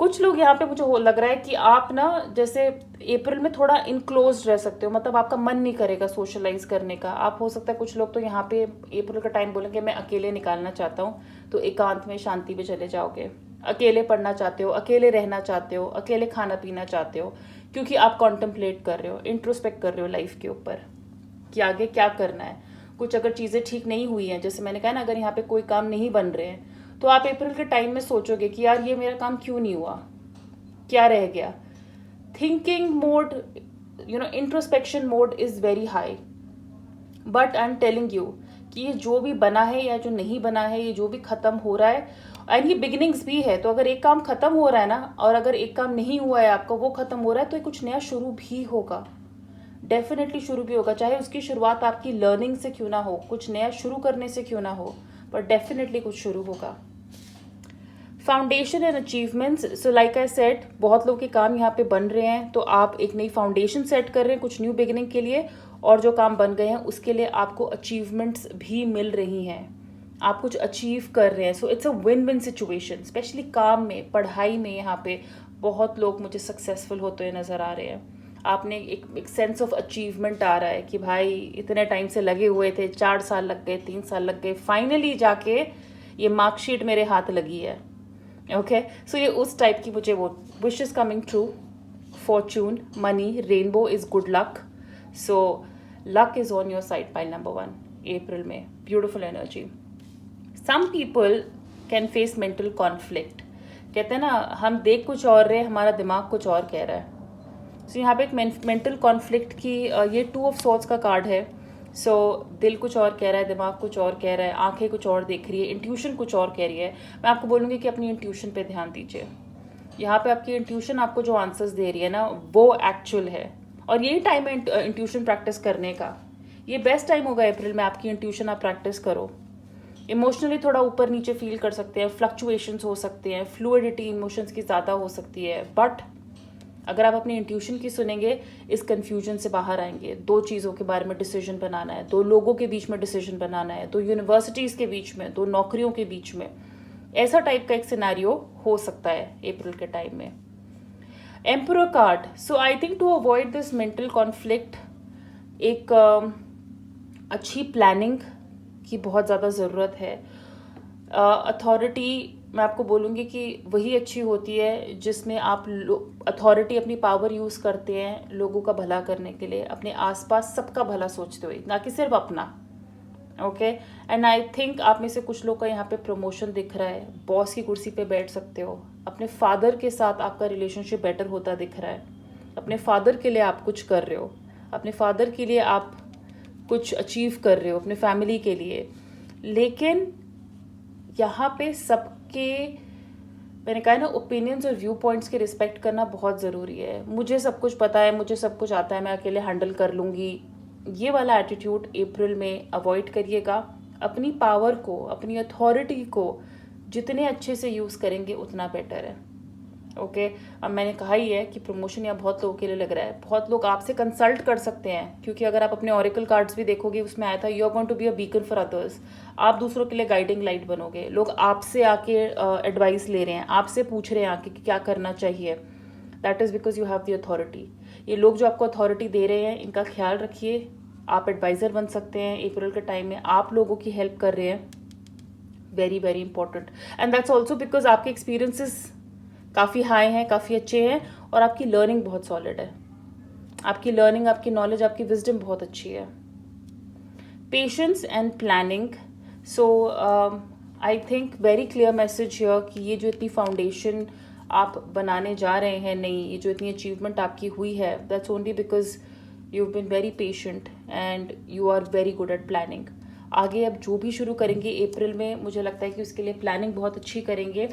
कुछ लोग यहाँ पे मुझे लग रहा है कि आप ना, जैसे अप्रैल में थोड़ा इनक्लोज रह सकते हो, मतलब आपका मन नहीं करेगा सोशलाइज करने का। आप, हो सकता है कुछ लोग तो यहाँ पे अप्रैल का टाइम बोलेंगे मैं अकेले निकालना चाहता हूँ, तो एकांत में, शांति में चले जाओगे। अकेले पढ़ना चाहते हो, अकेले रहना चाहते हो, अकेले खाना पीना चाहते हो, क्योंकि आप कॉन्टम्पलेट कर रहे हो, इंट्रोस्पेक्ट कर रहे हो लाइफ के ऊपर कि आगे क्या करना है। कुछ अगर चीज़ें ठीक नहीं हुई हैं, जैसे मैंने कहा ना, अगर यहाँ पे कोई काम नहीं बन रहे हैं, तो आप अप्रैल के टाइम में सोचोगे कि यार, ये मेरा काम क्यों नहीं हुआ, क्या रह गया। Thinking mode, introspection mode is very high. But I am telling you कि ये जो भी बना है या जो नहीं बना है, ये जो भी खत्म हो रहा है, एंड ये बिगिनिंग्स भी है। तो अगर एक काम खत्म हो रहा है ना, और अगर एक काम नहीं हुआ है आपका, वो खत्म हो रहा है, तो कुछ नया शुरू भी होगा, डेफिनेटली शुरू भी होगा। चाहे उसकी शुरुआत आपकी लर्निंग से क्यों ना हो, कुछ नया शुरू करने से क्यों ना हो, पर डेफिनेटली कुछ शुरू होगा। Foundation and achievements. So like I said, बहुत लोग के काम यहाँ पे बन रहे हैं, तो आप एक नई फाउंडेशन सेट कर रहे हैं कुछ न्यू बिगिनिंग के लिए, और जो काम बन गए हैं उसके लिए आपको अचीवमेंट्स भी मिल रही हैं, आप कुछ अचीव कर रहे हैं। So it's a win win situation, specially काम में, पढ़ाई में। यहाँ पे बहुत लोग मुझे सक्सेसफुल होते हुए नज़र आ रहे हैं। आपने एक सेंस ऑफ अचीवमेंट आ रहा है कि भाई, इतने टाइम से लगे हुए थे, 4 साल लग गए, 3 साल लग गए, फाइनली जाके ये मार्कशीट मेरे हाथ लगी है। ओके, सो ये उस टाइप की मुझे वो wishes coming true. Fortune, money, rainbow is good luck. So luck is on your side, pile number 1 April में। Beautiful energy. Some people can face mental conflict. कहते हैं ना, हम देख कुछ और रहे, हमारा दिमाग कुछ और कह रहा है। सो यहाँ पे एक मेंटल कॉन्फ्लिक्ट की, ये 2 ऑफ सॉर्ड्स का कार्ड है। सो दिल कुछ और कह रहा है, दिमाग कुछ और कह रहा है, आंखें कुछ और देख रही है, इंट्यूशन कुछ और कह रही है। मैं आपको बोलूँगी कि अपनी इंट्यूशन पे ध्यान दीजिए। यहाँ पे आपकी इंट्यूशन आपको जो आंसर्स दे रही है ना, वो एक्चुअल है, और यही टाइम है इंट्यूशन प्रैक्टिस करने का। ये बेस्ट टाइम होगा अप्रैल में, आपकी इंट्यूशन आप प्रैक्टिस करो। इमोशनली थोड़ा ऊपर नीचे फील कर सकते हैं, फ्लक्चुएशंस हो सकते हैं, फ्लूइडिटी इमोशंस की ज़्यादा हो सकती है, बट अगर आप अपनी इंट्यूशन की सुनेंगे, इस कन्फ्यूजन से बाहर आएंगे। 2 चीज़ों के बारे में डिसीजन बनाना है, 2 लोगों के बीच में डिसीजन बनाना है, 2 यूनिवर्सिटीज़ के बीच में, 2 नौकरियों के बीच में, ऐसा टाइप का एक सिनेरियो हो सकता है अप्रैल के टाइम में। Emperor card. So I think to avoid this mental conflict, एक अच्छी प्लानिंग की बहुत ज़्यादा ज़रूरत है। अथॉरिटी, मैं आपको बोलूँगी कि वही अच्छी होती है जिसमें आप अथॉरिटी अपनी पावर यूज़ करते हैं लोगों का भला करने के लिए, अपने आसपास सबका भला सोचते हुए, ना कि सिर्फ अपना। ओके। एंड आई थिंक आप में से कुछ लोग का यहाँ पे प्रमोशन दिख रहा है, बॉस की कुर्सी पे बैठ सकते हो, अपने फादर के साथ आपका रिलेशनशिप बेटर होता दिख रहा है, अपने फादर के लिए आप कुछ कर रहे हो, अपने फादर के लिए आप कुछ अचीव कर रहे हो, अपने फैमिली के लिए। लेकिन यहाँ पे सबके, मैंने कहा ना, ओपिनियंस और व्यू पॉइंट्स के रिस्पेक्ट करना बहुत ज़रूरी है। मुझे सब कुछ पता है, मुझे सब कुछ आता है, मैं अकेले हैंडल कर लूँगी, ये वाला एटीट्यूड अप्रैल में अवॉइड करिएगा। अपनी पावर को, अपनी अथॉरिटी को जितने अच्छे से यूज़ करेंगे उतना बेटर है। ओके। अब मैंने कहा ही है कि प्रमोशन यहाँ बहुत लोगों के लिए लग रहा है, बहुत लोग आपसे कंसल्ट कर सकते हैं, क्योंकि अगर आप अपने ऑरेकल कार्ड्स भी देखोगे उसमें आया था you are going to be a beacon for others. आप दूसरों के लिए गाइडिंग लाइट बनोगे, लोग आपसे आके एडवाइस ले रहे हैं, आपसे पूछ रहे हैं आके कि क्या करना चाहिए। That is because you have the authority. ये लोग जो आपको अथॉरिटी दे रहे हैं इनका ख्याल रखिए, आप एडवाइज़र बन सकते हैं। अप्रैल के टाइम में आप लोगों की हेल्प कर रहे हैं, very very important. And that's also because आपके एक्सपीरियंसेस काफ़ी हाई हैं, काफ़ी अच्छे हैं, और आपकी लर्निंग बहुत सॉलिड है। आपकी लर्निंग, आपकी नॉलेज, आपकी विजडम बहुत अच्छी है। Patience and planning. So I think very clear message here कि ये जो इतनी फाउंडेशन आप बनाने जा रहे हैं, नहीं, ये जो इतनी अचीवमेंट आपकी हुई है, that's only because you have been very patient and you are very good at planning. आगे अब जो भी शुरू करेंगे अप्रैल में, मुझे लगता है कि उसके लिए प्लानिंग बहुत अच्छी करेंगे।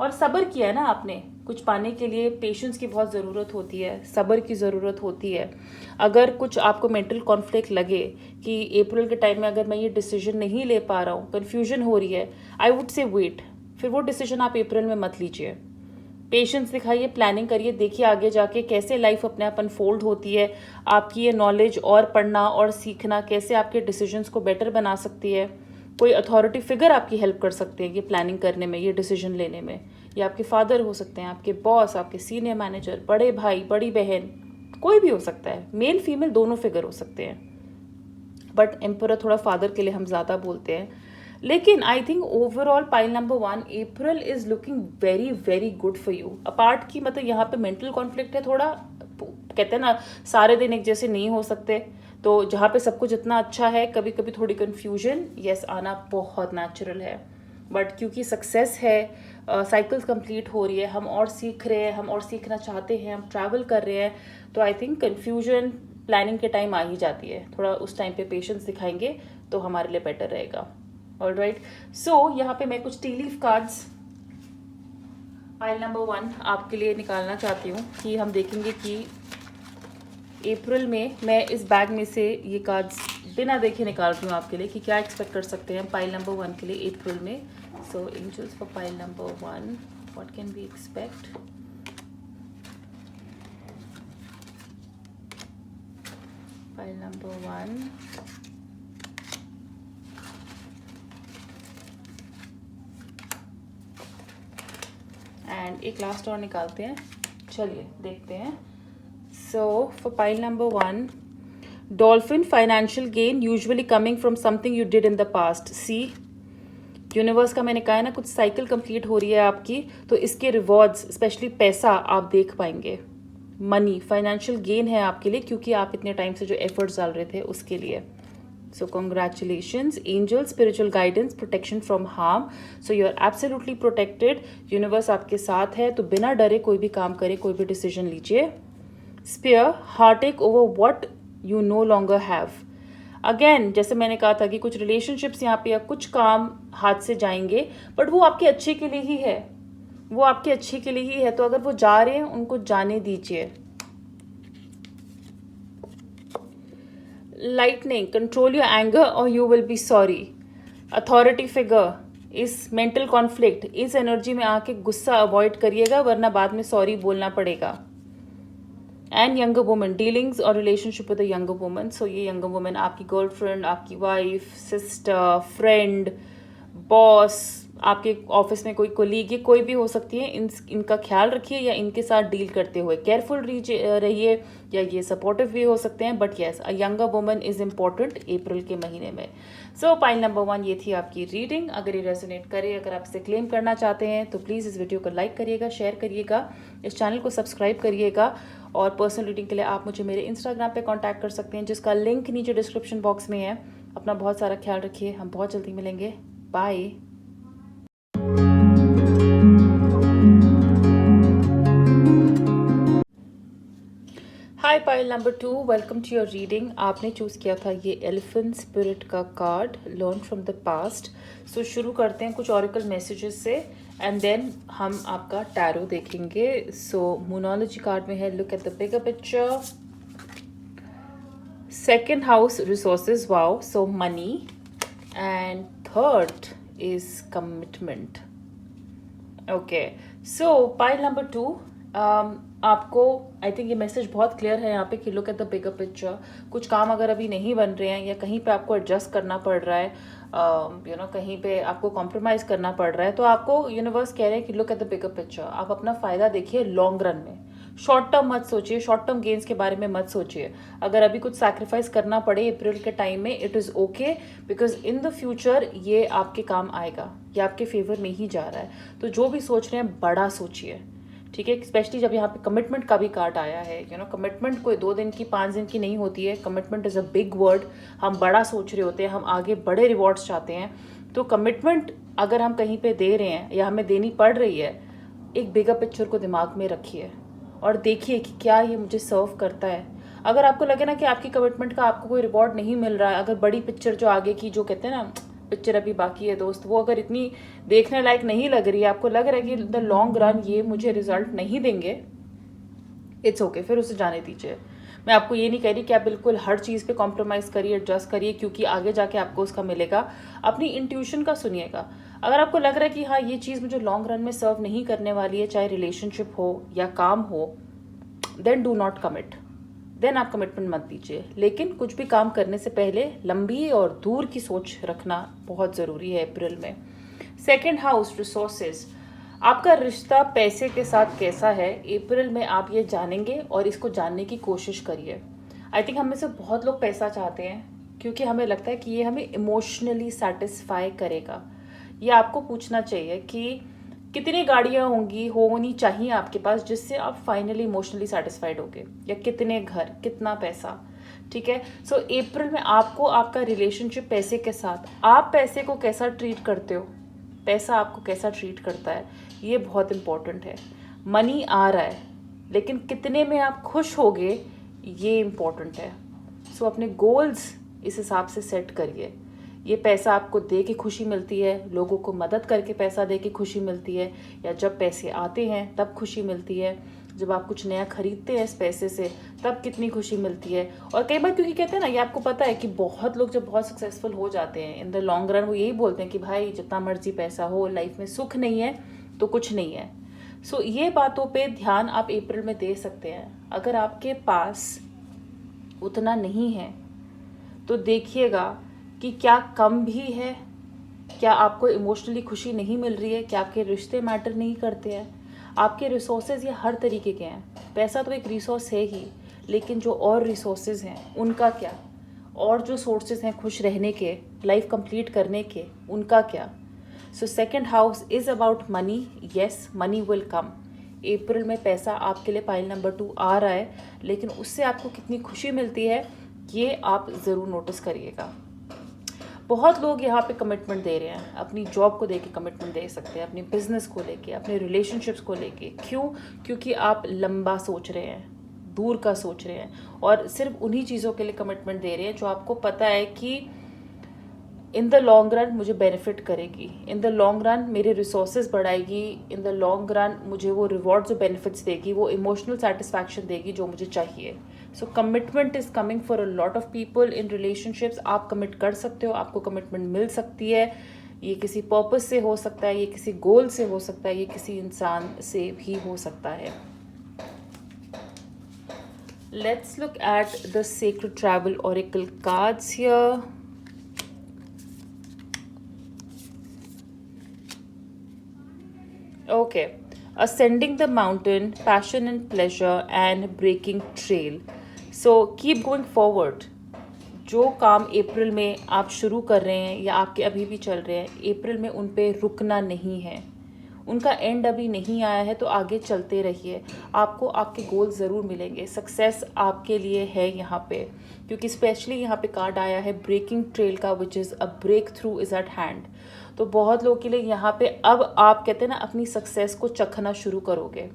और सब्र किया है ना आपने, कुछ पाने के लिए पेशेंस की बहुत ज़रूरत होती है, सब्र की ज़रूरत होती है। अगर कुछ आपको मेंटल कॉन्फ्लिक्ट लगे कि अप्रैल के टाइम में अगर मैं ये डिसीजन नहीं ले पा रहा हूँ, कन्फ्यूजन हो रही है, आई वुड से वेट। फिर वो डिसीजन आप अप्रैल में मत लीजिए। पेशेंस दिखाइए, प्लानिंग करिए, देखिए आगे जाके कैसे लाइफ अपने आप अनफोल्ड होती है। आपकी ये नॉलेज और पढ़ना और सीखना कैसे आपके डिसीजंस को बेटर बना सकती है। कोई अथॉरिटी फिगर आपकी हेल्प कर सकते हैं ये प्लानिंग करने में, ये डिसीजन लेने में। ये आपके फादर हो सकते हैं, आपके बॉस, आपके सीनियर मैनेजर, बड़े भाई, बड़ी बहन, कोई भी हो सकता है, मेल फीमेल दोनों फिगर हो सकते हैं। बट एम्परर थोड़ा फादर के लिए हम ज़्यादा बोलते हैं। लेकिन I think overall pile number 1, April is looking very very good for you. Apart की मतलब यहाँ पे मेंटल कॉन्फ्लिक्ट है थोड़ा, कहते हैं ना सारे दिन एक जैसे नहीं हो सकते, तो जहाँ पे सब कुछ इतना अच्छा है, कभी कभी थोड़ी कन्फ्यूजन यस आना बहुत नेचुरल है। बट क्योंकि सक्सेस है, साइकिल्स कंप्लीट हो रही है, हम और सीख रहे हैं, हम और सीखना चाहते हैं, हम ट्रैवल कर रहे हैं, तो आई थिंक कन्फ्यूजन प्लानिंग के टाइम आ ही जाती है। थोड़ा उस टाइम पे पेशेंस दिखाएंगे तो हमारे लिए बेटर रहेगा। ऑल राइट, सो यहाँ पे मैं कुछ T leaf cards pile number 1 आपके लिए निकालना चाहती हूँ कि हम देखेंगे कि अप्रैल में मैं इस बैग में से ये कार्ड्स बिना देखे निकाल रही हूँ आपके लिए कि क्या एक्सपेक्ट कर सकते हैं पाइल नंबर 1 के लिए अप्रैल में। So angels for pile number 1, what can we expect? Pile number 1, and एक लास्ट और निकालते हैं, चलिए देखते हैं। So for pile number 1, dolphin, financial gain usually coming from something you did in the past. See, universe का मैंने कहा है ना, कुछ साइकिल कंप्लीट हो रही है आपकी, तो इसके रिवॉर्ड्स, स्पेशली पैसा आप देख पाएंगे। मनी, फाइनेंशियल गेन है आपके लिए, क्योंकि आप इतने टाइम से जो एफर्ट्स डाल रहे थे उसके लिए। So congratulations, angels, spiritual guidance, protection from harm. So you are absolutely protected. Universe आपके साथ है, तो बिना डरे कोई भी काम करे, कोई भी डिसीजन लीजिए। Spear, heartache over what you no longer have. Again जैसे मैंने कहा था कि कुछ रिलेशनशिप्स यहाँ पे या कुछ काम हाथ से जाएंगे, बट वो आपके अच्छे के लिए ही है, वो आपके अच्छे के लिए ही है, तो अगर वो जा रहे हैं उनको जाने दीजिए। Lightning, control your anger or you will be sorry. Authority figure, इस मेंटल कॉन्फ्लिक्ट, इस एनर्जी में आके गुस्सा अवॉइड करिएगा, वरना बाद में सॉरी बोलना पड़ेगा। एंड यंगर वुमन, डीलिंग्स और relationship with a younger woman. So ये यंगर वुमन आपकी गर्लफ्रेंड, आपकी वाइफ, सिस्टर, फ्रेंड, बॉस, आपके ऑफिस में कोई कोलीग, ये कोई भी हो सकती है। इनका ख्याल रखिए या इनके साथ डील करते हुए केयरफुल रहिए, या ये सपोर्टिव भी हो सकते हैं, but yes a younger woman is important April के महीने में। सो पाइल नंबर 1 ये थी आपकी रीडिंग। अगर ये रेजोनेट करे, अगर आप इसे क्लेम करना चाहते हैं, तो प्लीज़ इस वीडियो को लाइक करिएगा, शेयर करिएगा, इस चैनल को सब्सक्राइब करिएगा। और पर्सनल रीडिंग के लिए आप मुझे मेरे इंस्टाग्राम पे कांटेक्ट कर सकते हैं, जिसका लिंक नीचे डिस्क्रिप्शन बॉक्स में है। अपना बहुत सारा ख्याल रखिए, हम बहुत जल्दी मिलेंगे। Bye. Hi pile number 2, welcome to your reading. आपने चूज़ किया था ये एलिफेंट स्पिरिट का card, learn from the past. So शुरू करते हैं कुछ ऑरिकल मैसेजेस से एंड देन हम आपका टैरो देखेंगे। सो मोनोलॉजी कार्ड में है look at the bigger picture. Second house resources, wow, so money. And third is commitment. Okay, so pile number 2, आपको आई थिंक ये मैसेज बहुत क्लियर है यहाँ पे कि look at the bigger picture. कुछ काम अगर अभी नहीं बन रहे हैं या कहीं पे आपको एडजस्ट करना पड़ रहा है, कहीं पे आपको कॉम्प्रोमाइज़ करना पड़ रहा है, तो आपको यूनिवर्स कह रहे हैं कि look at the bigger picture. आप अपना फ़ायदा देखिए लॉन्ग रन में, शॉर्ट टर्म मत सोचिए, शॉर्ट टर्म गेन्स के बारे में मत सोचिए। अगर अभी कुछ सैक्रिफाइस करना पड़े अप्रैल के टाइम में, it is okay, because in the future ये आपके काम आएगा, ये आपके फेवर में ही जा रहा है। तो जो भी सोच रहे हैं बड़ा सोचिए, ठीक है। स्पेशली जब यहाँ पे कमिटमेंट का भी कार्ड आया है, कमिटमेंट कोई 2 दिन की 5 दिन की नहीं होती है। Commitment is a big word. हम बड़ा सोच रहे होते हैं, हम आगे बड़े रिवॉर्ड्स चाहते हैं। तो कमिटमेंट अगर हम कहीं पे दे रहे हैं या हमें देनी पड़ रही है, एक बिगर पिक्चर को दिमाग में रखिए और देखिए कि क्या ये मुझे सर्व करता है। अगर आपको लगे ना कि आपकी कमिटमेंट का आपको कोई रिवॉर्ड नहीं मिल रहा है, अगर बड़ी पिक्चर जो आगे की जो कहते हैं ना पिक्चर अभी बाकी है दोस्त, वो अगर इतनी देखने लायक नहीं लग रही है, आपको लग रहा है कि द लॉन्ग रन ये मुझे रिजल्ट नहीं देंगे, इट्स ओके, फिर उसे जाने दीजिए। मैं आपको ये नहीं कह रही कि आप बिल्कुल हर चीज़ पे कॉम्प्रोमाइज़ करिए, एडजस्ट करिए, क्योंकि आगे जाके आपको उसका मिलेगा। अपनी इंट्यूशन का सुनिएगा। अगर आपको लग रहा है कि हाँ ये चीज़ मुझे लॉन्ग रन में सर्व नहीं करने वाली है, चाहे रिलेशनशिप हो या काम हो, then do not commit, then आप कमिटमेंट मत दीजिए। लेकिन कुछ भी काम करने से पहले लंबी और दूर की सोच रखना बहुत ज़रूरी है अप्रैल में। सेकेंड हाउस रिसोर्सेज, आपका रिश्ता पैसे के साथ कैसा है अप्रैल में आप ये जानेंगे और इसको जानने की कोशिश करिए। आई थिंक हम में से बहुत लोग पैसा चाहते हैं क्योंकि हमें लगता है कि ये हमें इमोशनली सेटिस्फाई करेगा। ये आपको पूछना चाहिए कि कितनी गाड़ियाँ होनी चाहिए आपके पास जिससे आप फाइनली इमोशनली सेटिस्फाइड होगे, या कितने घर, कितना पैसा, ठीक है। सो अप्रैल में आपको आपका रिलेशनशिप पैसे के साथ, आप पैसे को कैसा ट्रीट करते हो, पैसा आपको कैसा ट्रीट करता है, ये बहुत इंपॉर्टेंट है। मनी आ रहा है लेकिन कितने में आप खुश होगे, ये इम्पॉर्टेंट है। सो अपने गोल्स इस हिसाब से सेट करिए। ये पैसा आपको दे के खुशी मिलती है, लोगों को मदद करके पैसा दे के खुशी मिलती है, या जब पैसे आते हैं तब खुशी मिलती है, जब आप कुछ नया खरीदते हैं इस पैसे से तब कितनी खुशी मिलती है। और कई बार क्योंकि कहते हैं ना, ये आपको पता है कि बहुत लोग जब बहुत सक्सेसफुल हो जाते हैं इन द लॉन्ग रन, वो यही बोलते हैं कि भाई जितना मर्जी पैसा हो, लाइफ में सुख नहीं है तो कुछ नहीं है। सो ये बातों पे ध्यान आप अप्रैल में दे सकते हैं। अगर आपके पास उतना नहीं है तो देखिएगा कि क्या कम भी है, क्या आपको इमोशनली खुशी नहीं मिल रही है, क्या आपके रिश्ते मैटर नहीं करते हैं। आपके रिसोर्सेज ये हर तरीके के हैं। पैसा तो एक रिसोर्स है ही, लेकिन जो और रिसोर्सेज हैं उनका क्या, और जो सोर्सेज हैं खुश रहने के, लाइफ कंप्लीट करने के, उनका क्या। So second house is about money. Yes, money will come. April में पैसा आपके लिए पाइल नंबर 2 आ रहा है, लेकिन उससे आपको कितनी खुशी मिलती है ये आप ज़रूर नोटिस करिएगा। बहुत लोग यहाँ पे कमिटमेंट दे रहे हैं, अपनी जॉब को लेके कमिटमेंट दे सकते हैं, अपने बिजनेस को लेके, अपने रिलेशनशिप्स को लेके। क्यों? क्योंकि आप लंबा सोच रहे हैं, दूर का सोच रहे हैं, और सिर्फ उन्हीं चीज़ों के लिए कमिटमेंट दे रहे हैं जो आपको पता है कि इन द लॉन्ग रन मुझे बेनिफिट करेगी, इन द लॉन्ग रन मेरे रिसोर्सेज बढ़ाएगी, इन द लॉन्ग रन मुझे वो रिवॉर्ड्स और बेनिफिट्स देगी, वो इमोशनल सेटिस्फैक्शन देगी जो मुझे चाहिए। So commitment is coming for a lot of people in relationships. आप कमिट कर सकते हो, आपको कमिटमेंट मिल सकती है। ये किसी पर्पस से हो सकता है, ये किसी गोल से हो सकता है, ये किसी इंसान से भी हो सकता है। Let's look at the sacred travel oracle cards here. Okay, ascending the mountain, passion and pleasure and breaking trail. So keep going forward. जो काम अप्रैल में आप शुरू कर रहे हैं या आपके अभी भी चल रहे हैं, अप्रैल में उन पे रुकना नहीं है, उनका एंड अभी नहीं आया है, तो आगे चलते रहिए, आपको आपके गोल ज़रूर मिलेंगे, सक्सेस आपके लिए है यहाँ पे, क्योंकि स्पेशली यहाँ पे कार्ड आया है ब्रेकिंग ट्रेल का, which is a breakthrough is at hand. तो बहुत लोगों के लिए यहाँ पे अब आप कहते हैं ना अपनी सक्सेस को चखना शुरू करोगे।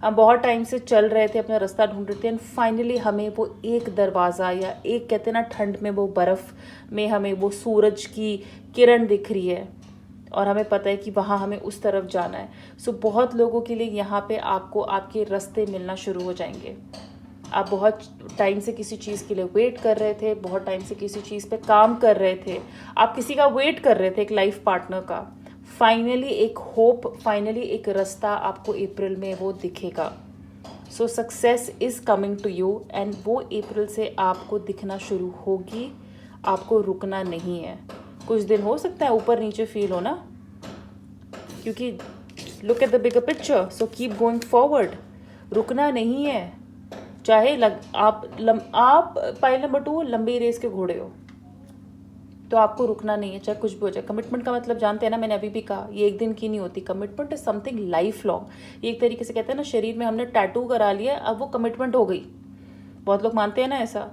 हम बहुत टाइम से चल रहे थे, अपना रास्ता ढूंढ रहे थे, एंड फाइनली हमें वो एक दरवाज़ा या एक कहते हैं ना ठंड में वो बर्फ़ में हमें वो सूरज की किरण दिख रही है और हमें पता है कि वहाँ हमें उस तरफ जाना है। सो बहुत लोगों के लिए यहाँ पे आपको आपके रास्ते मिलना शुरू हो जाएंगे। आप बहुत टाइम से किसी चीज़ के लिए वेट कर रहे थे, बहुत टाइम से किसी चीज़ पे काम कर रहे थे, आप किसी का वेट कर रहे थे, एक लाइफ पार्टनर का, फाइनली एक होप, फाइनली एक रास्ता आपको अप्रैल में वो दिखेगा। So success is coming to you, and वो अप्रैल से आपको दिखना शुरू होगी, आपको रुकना नहीं है। कुछ दिन हो सकता है ऊपर नीचे फील हो ना, क्योंकि look at the bigger picture, so keep going forward, रुकना नहीं है। चाहे आप पाइल नंबर 2 लंबी रेस के घोड़े हो, तो आपको रुकना नहीं है, चाहे कुछ भी हो जाए। कमिटमेंट का मतलब जानते हैं ना, मैंने अभी भी कहा, ये एक दिन की नहीं होती। Commitment is something life long. ये एक तरीके से कहते हैं ना, शरीर में हमने टैटू करा लिया, अब वो कमिटमेंट हो गई। बहुत लोग मानते हैं ना ऐसा,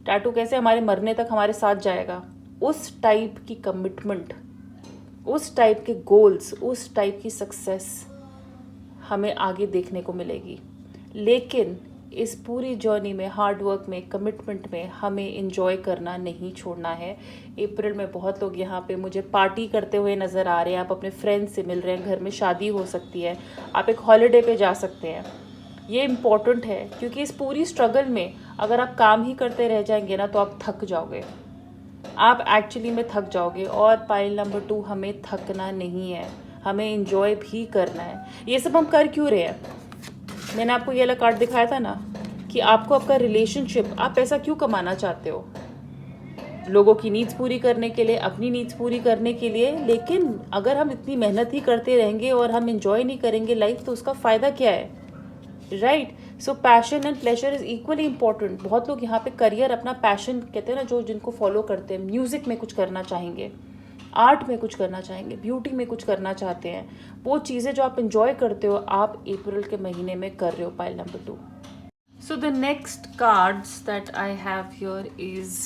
टैटू कैसे हमारे मरने तक हमारे साथ जाएगा। उस टाइप की कमिटमेंट, उस टाइप के गोल्स, उस टाइप की सक्सेस हमें आगे देखने को मिलेगी। लेकिन इस पूरी जर्नी में, हार्ड वर्क में, कमिटमेंट में हमें एंजॉय करना नहीं छोड़ना है। अप्रैल में बहुत लोग यहाँ पे मुझे पार्टी करते हुए नज़र आ रहे हैं, आप अपने फ्रेंड्स से मिल रहे हैं, घर में शादी हो सकती है, आप एक हॉलीडे पे जा सकते हैं। ये इम्पॉर्टेंट है, क्योंकि इस पूरी स्ट्रगल में अगर आप काम ही करते रह जाएंगे ना, तो आप थक जाओगे, आप एक्चुअली में थक जाओगे। और पाइल नंबर 2, हमें थकना नहीं है, हमें एंजॉय भी करना है। ये सब हम कर क्यों रहे हैं? मैंने आपको ये वाला कार्ड दिखाया था ना, कि आपको आपका रिलेशनशिप, आप पैसा क्यों कमाना चाहते हो? लोगों की नीड्स पूरी करने के लिए, अपनी नीड्स पूरी करने के लिए। लेकिन अगर हम इतनी मेहनत ही करते रहेंगे और हम एंजॉय नहीं करेंगे लाइफ, तो उसका फ़ायदा क्या है, right? So passion and pleasure is equally important. बहुत लोग यहाँ पे करियर, अपना पैशन कहते हैं ना, जो जिनको फॉलो करते हैं, म्यूज़िक में कुछ करना चाहेंगे, आर्ट में कुछ करना चाहेंगे, ब्यूटी में कुछ करना चाहते हैं, वो चीज़ें जो आप इंजॉय करते हो, आप अप्रैल के महीने में कर रहे हो, pile number 2। So the next cards that I have here is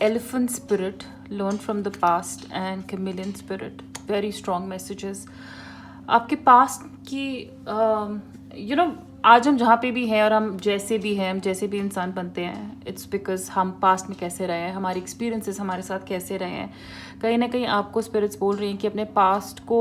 elephant spirit, learn from the past, and chameleon spirit. Very strong messages आपके पास्ट की। आज हम जहाँ पे भी हैं और हम जैसे भी हैं, हम जैसे भी इंसान बनते हैं, इट्स बिकॉज हम पास्ट में कैसे रहे हैं, हमारे एक्सपीरियंसेस हमारे साथ कैसे रहे हैं। कहीं ना कहीं आपको स्पिरिट्स बोल रही हैं कि अपने पास्ट को,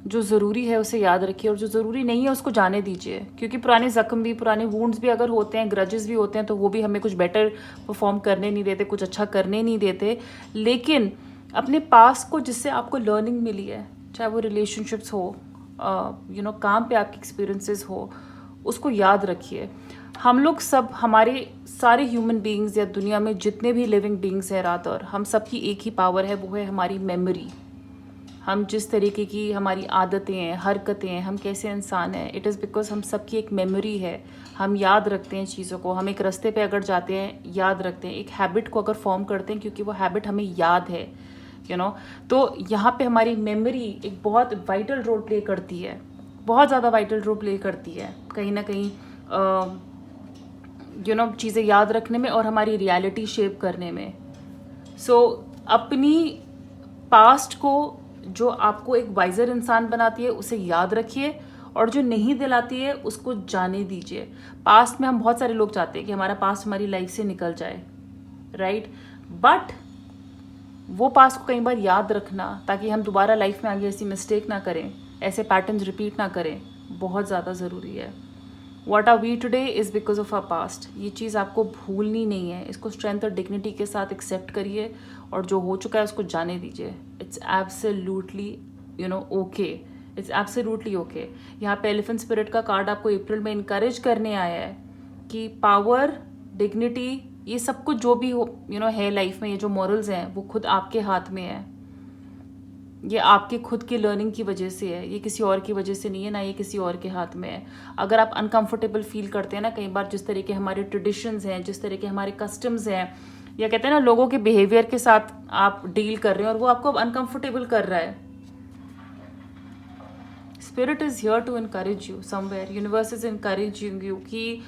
जो ज़रूरी है उसे याद रखिए, और जो ज़रूरी नहीं है उसको जाने दीजिए। क्योंकि पुराने ज़ख्म भी, पुराने वुंड्स भी अगर होते हैं, ग्रजेस भी होते हैं, तो वो भी हमें कुछ बेटर परफॉर्म करने नहीं देते, कुछ अच्छा करने नहीं देते। लेकिन अपने पास्ट को, जिससे आपको लर्निंग मिली है, चाहे वो रिलेशनशिप्स हो, काम पे आपके एक्सपीरियंसेस हो, उसको याद रखिए। हम लोग सब, हमारे सारे ह्यूमन बीइंग्स या दुनिया में जितने भी लिविंग बीइंग्स हैं रादर, हम सब की एक ही पावर है, वो है हमारी मेमोरी। हम जिस तरीके की हमारी आदतें हैं, हरकतें हैं, हम कैसे इंसान हैं, इट इज़ बिकॉज हम सबकी एक मेमोरी है। हम याद रखते हैं चीज़ों को, हम एक रास्ते पे अगर जाते हैं याद रखते हैं, एक हैबिट को अगर फॉर्म करते हैं क्योंकि वो हैबिट हमें याद है, तो यहाँ पे हमारी मेमोरी एक बहुत वाइटल रोल प्ले करती है, बहुत ज़्यादा वाइटल रोल प्ले करती है कहीं ना कहीं चीज़ें याद रखने में और हमारी रियलिटी शेप करने में। सो अपनी पास्ट को, जो आपको एक वाइजर इंसान बनाती है, उसे याद रखिए, और जो नहीं दिलाती है उसको जाने दीजिए। पास्ट में हम बहुत सारे लोग चाहते हैं कि हमारा पास्ट हमारी लाइफ से निकल जाए, राइट? बट वो पास्ट को कई बार याद रखना, ताकि हम दोबारा लाइफ में आगे ऐसी मिस्टेक ना करें, ऐसे पैटर्न्स रिपीट ना करें, बहुत ज़्यादा ज़रूरी है। What are we today is because of our past. ये चीज़ आपको भूलनी नहीं है, इसको स्ट्रेंथ और डिग्निटी के साथ एक्सेप्ट करिए, और जो हो चुका है उसको जाने दीजिए। It's absolutely okay, it's absolutely okay. यहाँ पे एलिफेंट स्पिरिट का कार्ड आपको अप्रैल में इनकरेज करने आया है कि पावर, डिग्निटी, ये सब कुछ जो भी हो है लाइफ में, ये जो मॉरल्स हैं, वो खुद आपके हाथ में है। ये आपके खुद की लर्निंग की वजह से है, ये किसी और की वजह से नहीं है, ना ये किसी और के हाथ में है। अगर आप अनकंफर्टेबल फील करते हैं ना कई बार, जिस तरह के हमारे ट्रेडिशंस हैं, जिस तरह के हमारे कस्टम्स हैं, या कहते हैं ना लोगों के बिहेवियर के साथ आप डील कर रहे हैं और वो आपको अब अनकंफर्टेबल कर रहा है, spirit is here to encourage you somewhere, universe is encouraging you कि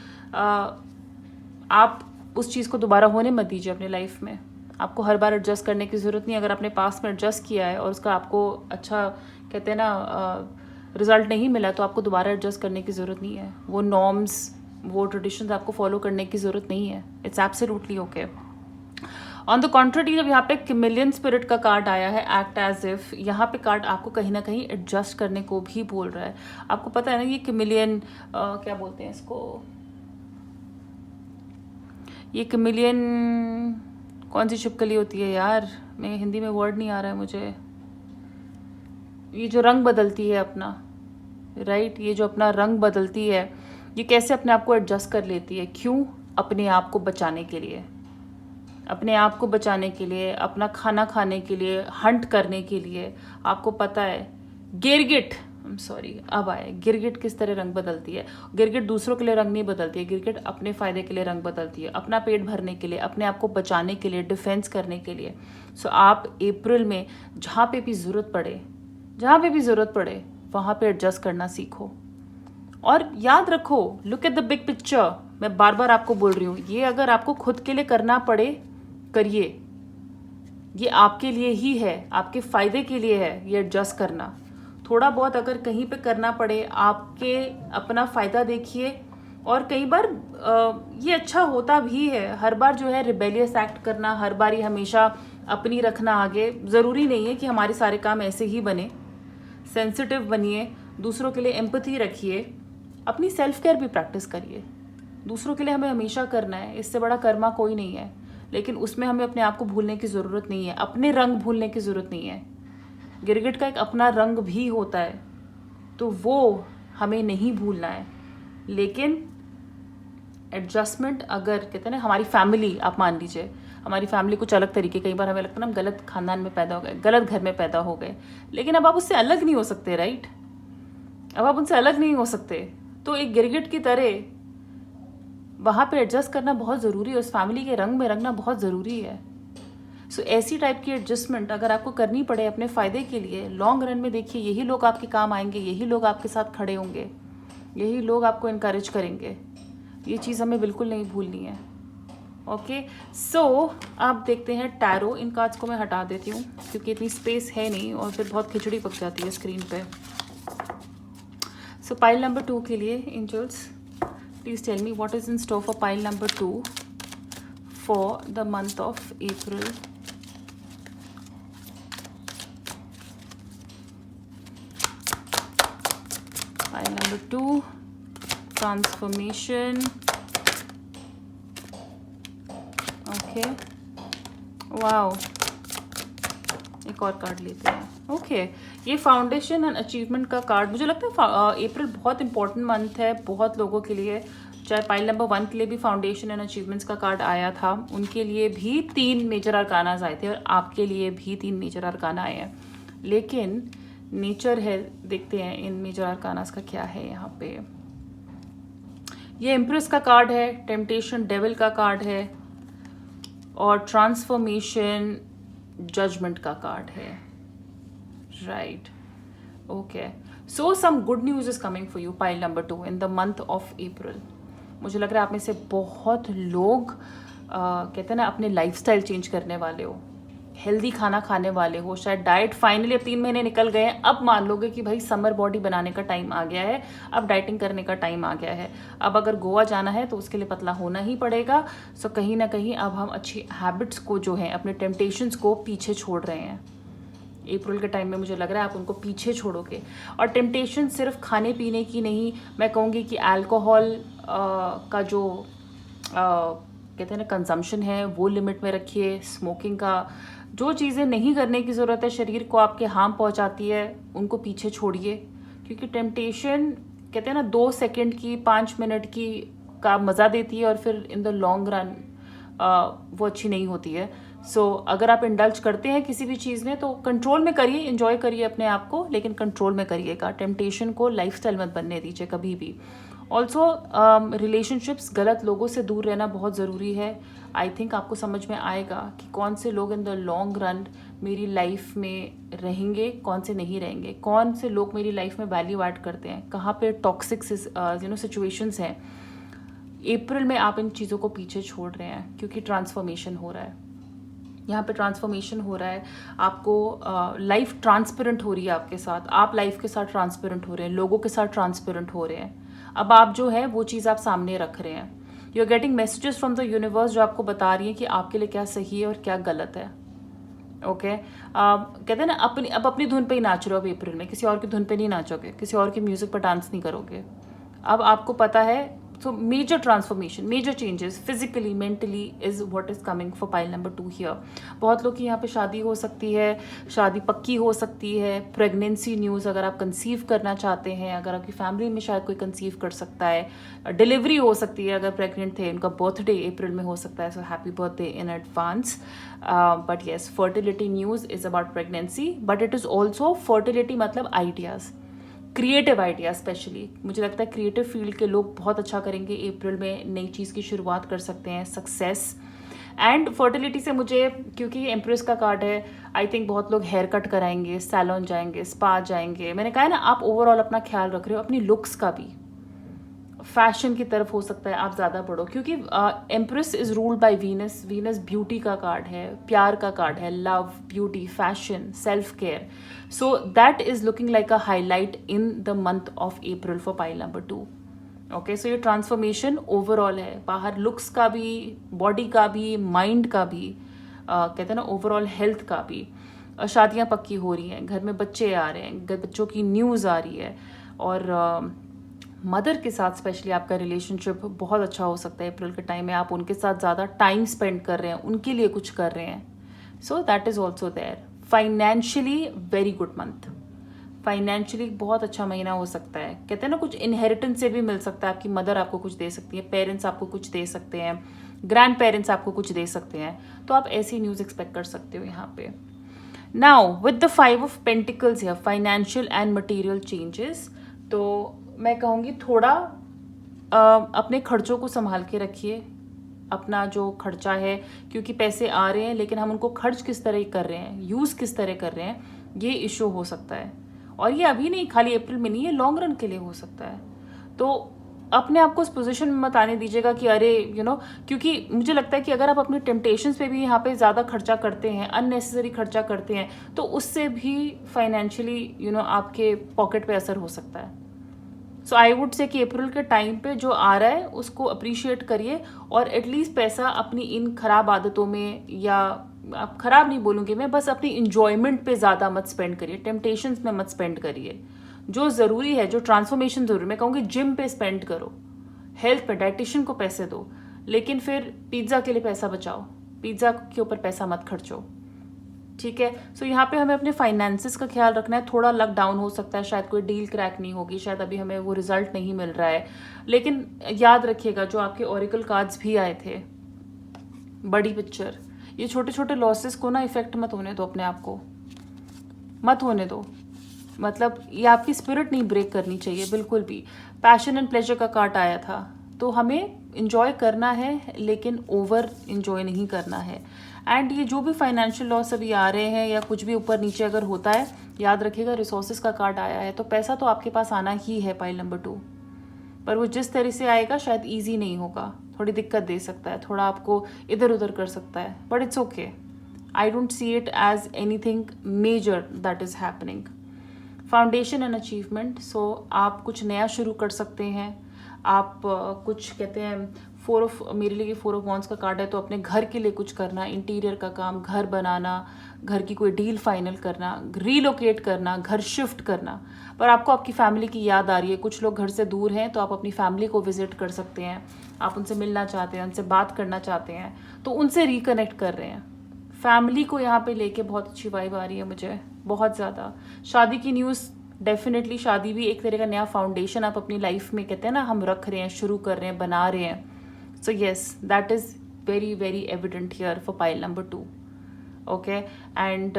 आप उस चीज़ को दोबारा होने मत दीजिए अपने लाइफ में। आपको हर बार एडजस्ट करने की ज़रूरत नहीं। अगर आपने पास्ट में एडजस्ट किया है और उसका आपको अच्छा कहते हैं ना रिजल्ट नहीं मिला, तो आपको दोबारा एडजस्ट करने की ज़रूरत नहीं है। वो नॉर्म्स, वो ट्रेडिशंस आपको फॉलो करने की ज़रूरत नहीं है। It's absolutely okay. On the contrary, जब यहाँ पे कैमेलियन स्पिरिट का कार्ड आया है, एक्ट एज इफ, यहाँ पे कार्ड आपको कहीं ना कहीं एडजस्ट करने को भी बोल रहा है। आपको पता है ना ये कैमेलियन क्या बोलते हैं इसको, ये कैमेलियन कौन सी छिपकली होती है यार, मैं हिंदी में वर्ड नहीं आ रहा है मुझे, ये जो रंग बदलती है अपना, राइट, ये जो अपना रंग बदलती है, ये कैसे अपने आप को एडजस्ट कर लेती है? क्यों? अपने आप को बचाने के लिए, अपने आप को बचाने के लिए, अपना खाना खाने के लिए, हंट करने के लिए। आपको पता है गिरगिट, अब आए गिरगिट किस तरह रंग बदलती है। गिरगिट दूसरों के लिए रंग नहीं बदलती है, गिरगिट अपने फायदे के लिए रंग बदलती है, अपना पेट भरने के लिए, अपने आप को बचाने के लिए, डिफेंस करने के लिए। सो आप अप्रैल में जहाँ पे भी ज़रूरत पड़े वहाँ पे एडजस्ट करना सीखो। और याद रखो, look at the big picture. मैं बार बार आपको बोल रही हूँ, ये अगर आपको खुद के लिए करना पड़े, करिए। ये आपके लिए ही है, आपके फ़ायदे के लिए है ये एडजस्ट करना। थोड़ा बहुत अगर कहीं पे करना पड़े, आपके अपना फ़ायदा देखिए। और कई बार ये अच्छा होता भी है। हर बार जो है रिबेलियस एक्ट करना, हर बार ही हमेशा अपनी रखना आगे, ज़रूरी नहीं है कि हमारे सारे काम ऐसे ही बने। सेंसिटिव बनिए, दूसरों के लिए एम्पैथी रखिए, अपनी सेल्फ केयर भी प्रैक्टिस करिए। दूसरों के लिए हमें हमेशा करना है, इससे बड़ा कर्मा कोई नहीं है। लेकिन उसमें हमें अपने आप को भूलने की ज़रूरत नहीं है, अपने रंग भूलने की ज़रूरत नहीं है। गिरगिट का एक अपना रंग भी होता है, तो वो हमें नहीं भूलना है। लेकिन एडजस्टमेंट, अगर कहते हैं ना, हमारी फैमिली, आप मान लीजिए हमारी फैमिली कुछ अलग तरीके, कई बार हमें लगता है ना हम गलत खानदान में पैदा हो गए, गलत घर में पैदा हो गए, लेकिन अब आप उससे अलग नहीं हो सकते, राइट? अब आप उनसे अलग नहीं हो सकते। तो एक गिरगिट की तरह वहाँ पे एडजस्ट करना बहुत ज़रूरी है, उस फैमिली के रंग में रंगना बहुत ज़रूरी है। सो ऐसी टाइप की एडजस्टमेंट अगर आपको करनी पड़े अपने फ़ायदे के लिए, लॉन्ग रन में देखिए यही लोग आपके काम आएंगे, यही लोग आपके साथ खड़े होंगे, यही लोग आपको इनकरेज करेंगे। ये चीज़ हमें बिल्कुल नहीं भूलनी है। ओके, सो आप देखते हैं टैरो। इन कार्ड्स को मैं हटा देती हूँ क्योंकि इतनी स्पेस है नहीं और फिर बहुत खिचड़ी पक जाती है स्क्रीन पे। सो पाइल नंबर 2 के लिए angels, please tell me what is in store for pile number 2 for the month of April. Pile number 2, transformation. Okay, wow, एक और कार्ड लेते हैं। ओके, ये फाउंडेशन एंड अचीवमेंट का कार्ड। मुझे लगता है अप्रैल बहुत इंपॉर्टेंट मंथ है बहुत लोगों के लिए। चाहे पाइल नंबर 1 के लिए भी फाउंडेशन एंड अचीवमेंट्स का कार्ड आया था, उनके लिए भी 3 मेजर अरकानाज आए थे और आपके लिए भी 3 मेजर अरकाना आए हैं। लेकिन नेचर है, देखते हैं इन मेजर अरकानाज का क्या है यहाँ पे। ये एम्प्रेस का कार्ड है, टेम्पटेशन डेविल का कार्ड है और ट्रांसफॉर्मेशन जजमेंट का कार्ड है, right? Okay, so some good news is coming for you pile number 2 in the month of April. मुझे लग रहा है आप में से बहुत लोग कहते हैं ना अपने लाइफस्टाइल चेंज करने वाले हो, हेल्दी खाना खाने वाले हो, शायद डाइट फाइनली अब 3 महीने निकल गए हैं, अब मान लोगे कि भाई समर बॉडी बनाने का टाइम आ गया है, अब डाइटिंग करने का टाइम आ गया है। अब अगर गोवा जाना है तो उसके लिए पतला होना ही पड़ेगा। सो कहीं ना कहीं अब हम अच्छी हैबिट्स को जो है, अपने टेम्पटेशंस को पीछे छोड़ रहे हैं। अप्रैल के टाइम में मुझे लग रहा है आप उनको पीछे छोड़ोगे। और टेम्पटेशन सिर्फ खाने पीने की नहीं, मैं कहूँगी कि अल्कोहल का जो कहते हैं ना कंजम्पशन है वो लिमिट में रखिए। स्मोकिंग का, जो चीज़ें नहीं करने की ज़रूरत है, शरीर को आपके हार्म पहुंचाती है, उनको पीछे छोड़िए। क्योंकि टेम्पटेशन कहते हैं ना 2 सेकंड की, 5 मिनट की का मज़ा देती है और फिर इन द लॉन्ग रन वो अच्छी नहीं होती है। सो अगर आप इंडल्ज करते हैं किसी भी चीज़ में तो कंट्रोल में करिए, एंजॉय करिए अपने आप को, लेकिन कंट्रोल में करिएगा। टेम्पटेशन को लाइफस्टाइल मत बनने दीजिए कभी भी। ऑल्सो रिलेशनशिप्स, गलत लोगों से दूर रहना बहुत ज़रूरी है। आई थिंक आपको समझ में आएगा कि कौन से लोग इन द लॉन्ग रन मेरी लाइफ में रहेंगे, कौन से नहीं रहेंगे, कौन से लोग मेरी लाइफ में वैल्यू ऐड करते हैं, कहाँ पे टॉक्सिक सिचुएशंस हैं। अप्रैल में आप इन चीज़ों को पीछे छोड़ रहे हैं क्योंकि ट्रांसफॉर्मेशन हो रहा है। यहाँ पे ट्रांसफॉर्मेशन हो रहा है, आपको लाइफ ट्रांसपेरेंट हो रही है आपके साथ, आप लाइफ के साथ ट्रांसपेरेंट हो रहे हैं, लोगों के साथ ट्रांसपेरेंट हो रहे हैं। अब आप जो है वो चीज़ आप सामने रख रहे हैं। You are getting messages from the universe जो आपको बता रही है कि आपके लिए क्या सही है और क्या गलत है। ओके कहते हैं ना, अब अपनी धुन पे ही नाच रहे हो। अप्रैल में किसी और की धुन पे नहीं नाचोगे, किसी और की म्यूजिक पर डांस नहीं करोगे। अब आपको पता है, so major transformation, major changes physically mentally is what is coming for pile number 2 here. बहुत लोग की यहाँ पे शादी हो सकती है, शादी पक्की हो सकती है। प्रेगनेंसी न्यूज़, अगर आप कंसीव करना चाहते हैं, अगर आपकी फैमिली में शायद कोई कंसीव कर सकता है। डिलीवरी हो सकती है, अगर प्रेग्नेंट थे, उनका बर्थडे अप्रैल में हो सकता है, so happy birthday in advance. But yes, fertility news is about pregnancy, but it is also fertility मतलब आइडियाज़, क्रिएटिव आइडिया। स्पेशली मुझे लगता है क्रिएटिव फील्ड के लोग बहुत अच्छा करेंगे अप्रैल में, नई चीज़ की शुरुआत कर सकते हैं, सक्सेस। एंड फर्टिलिटी से मुझे, क्योंकि ये एम्प्रेस का कार्ड है, आई थिंक बहुत लोग हेयर कट कराएंगे, सैलून जाएंगे, स्पा जाएंगे। मैंने कहा है ना, आप ओवरऑल अपना ख्याल रख रहे हो, अपनी लुक्स का भी, फैशन की तरफ हो सकता है आप ज़्यादा बढ़ो, क्योंकि empress is ruled by Venus. Venus beauty का कार्ड है, प्यार का कार्ड है, love, beauty, fashion, self care. So that is looking like a highlight in the month of April for pile number 2। Okay, so ये ट्रांसफॉर्मेशन ओवरऑल है, बाहर लुक्स का भी, बॉडी का भी, माइंड का भी, कहते हैं ना ओवरऑल हेल्थ का भी। शादियाँ पक्की हो रही हैं, घर में बच्चे आ रहे हैं, बच्चों की न्यूज़ आ रही है, और मदर के साथ स्पेशली आपका रिलेशनशिप बहुत अच्छा हो सकता है अप्रैल के टाइम में। आप उनके साथ ज़्यादा टाइम स्पेंड कर रहे हैं, उनके लिए कुछ कर रहे हैं। So that is also there. Financially very good month, financially बहुत अच्छा महीना हो सकता है। कहते हैं ना, कुछ इनहेरिटेंस से भी मिल सकता है, आपकी मदर आपको कुछ दे सकती है, पेरेंट्स आपको कुछ दे सकते हैं, ग्रैंड पेरेंट्स आपको कुछ दे सकते हैं। तो आप ऐसी न्यूज़ एक्सपेक्ट कर सकते हो यहाँ पे। Now with the 5 of pentacles है, फाइनेंशियल एंड मटेरियल चेंजेस। तो मैं कहूँगी थोड़ा अपने खर्चों को संभाल के रखिए, अपना जो खर्चा है, क्योंकि पैसे आ रहे हैं लेकिन हम उनको खर्च किस तरह कर रहे हैं, यूज़ किस तरह कर रहे हैं, ये इशू हो सकता है। और ये अभी नहीं, खाली अप्रैल में नहीं, ये लॉन्ग रन के लिए हो सकता है। तो अपने आप को उस पोजीशन में मत आने दीजिएगा कि अरे क्योंकि मुझे लगता है कि अगर आप अपनी टेम्पटेशंस पे भी यहाँ पे ज़्यादा खर्चा करते हैं, अननेसेसरी खर्चा करते हैं, तो उससे भी फाइनेंशियली आपके पॉकेट पे असर हो सकता है। सो आई वुड से कि अप्रैल के टाइम पे जो आ रहा है उसको अप्रिशिएट करिए, और एटलीस्ट पैसा अपनी इन खराब आदतों में, या आप खराब नहीं बोलूँगी मैं, बस अपनी इंजॉयमेंट पे ज़्यादा मत स्पेंड करिए, टेम्पटेशंस में मत स्पेंड करिए। जो ज़रूरी है, जो ट्रांसफॉर्मेशन ज़रूरी, मैं कहूँगी जिम पे स्पेंड करो, हेल्थ पे, डाइटिशियन को पैसे दो, लेकिन फिर पिज्ज़ा के लिए पैसा बचाओ, पिज्ज़ा के ऊपर पैसा मत खर्चो। ठीक है, सो यहाँ पे हमें अपने फाइनेंसेस का ख्याल रखना है। थोड़ा लक डाउन हो सकता है, शायद कोई डील क्रैक नहीं होगी, शायद अभी हमें वो रिजल्ट नहीं मिल रहा है, लेकिन याद रखिएगा जो आपके ओरेकल कार्ड्स भी आए थे, बड़ी पिक्चर, ये छोटे छोटे लॉसेस को ना इफेक्ट मत होने दो, अपने आप को मत होने दो। मतलब ये आपकी स्पिरिट नहीं ब्रेक करनी चाहिए बिल्कुल भी। पैशन एंड प्लेजर का कार्ड आया था, तो हमें इंजॉय करना है लेकिन ओवर इंजॉय नहीं करना है। एंड ये जो भी फाइनेंशियल लॉस अभी आ रहे हैं या कुछ भी ऊपर नीचे अगर होता है, याद रखिएगा रिसोर्सेज का कार्ड आया है, तो पैसा तो आपके पास आना ही है पाइल नंबर 2, पर वो जिस तरह से आएगा शायद ईजी नहीं होगा, थोड़ी दिक्कत दे सकता है, थोड़ा आपको इधर उधर कर सकता है, but it's okay. I don't see it as anything major that is happening. Foundation and achievement, so आप कुछ नया शुरू कर सकते हैं। आप कुछ कहते हैं मेरे लिए 4 ऑफ वॉन्ड्स का कार्ड है, तो अपने घर के लिए कुछ करना, इंटीरियर का काम, घर बनाना, घर की कोई डील फाइनल करना, रीलोकेट करना, घर शिफ्ट करना। पर आपको आपकी फैमिली की याद आ रही है, कुछ लोग घर से दूर हैं, तो आप अपनी फैमिली को विजिट कर सकते हैं, आप उनसे मिलना चाहते हैं, उनसे बात करना चाहते हैं, तो उनसे रिकनेक्ट कर रहे हैं। फैमिली को यहाँ पे लेके बहुत अच्छी वाइब आ रही है मुझे, बहुत ज़्यादा। शादी की न्यूज़, डेफिनेटली शादी भी एक तरह का नया फाउंडेशन आप अपनी लाइफ में, कहते हैं ना, हम रख रहे हैं, शुरू कर रहे हैं, बना रहे हैं। So yes, that is very very evident here for pile number 2। Okay, and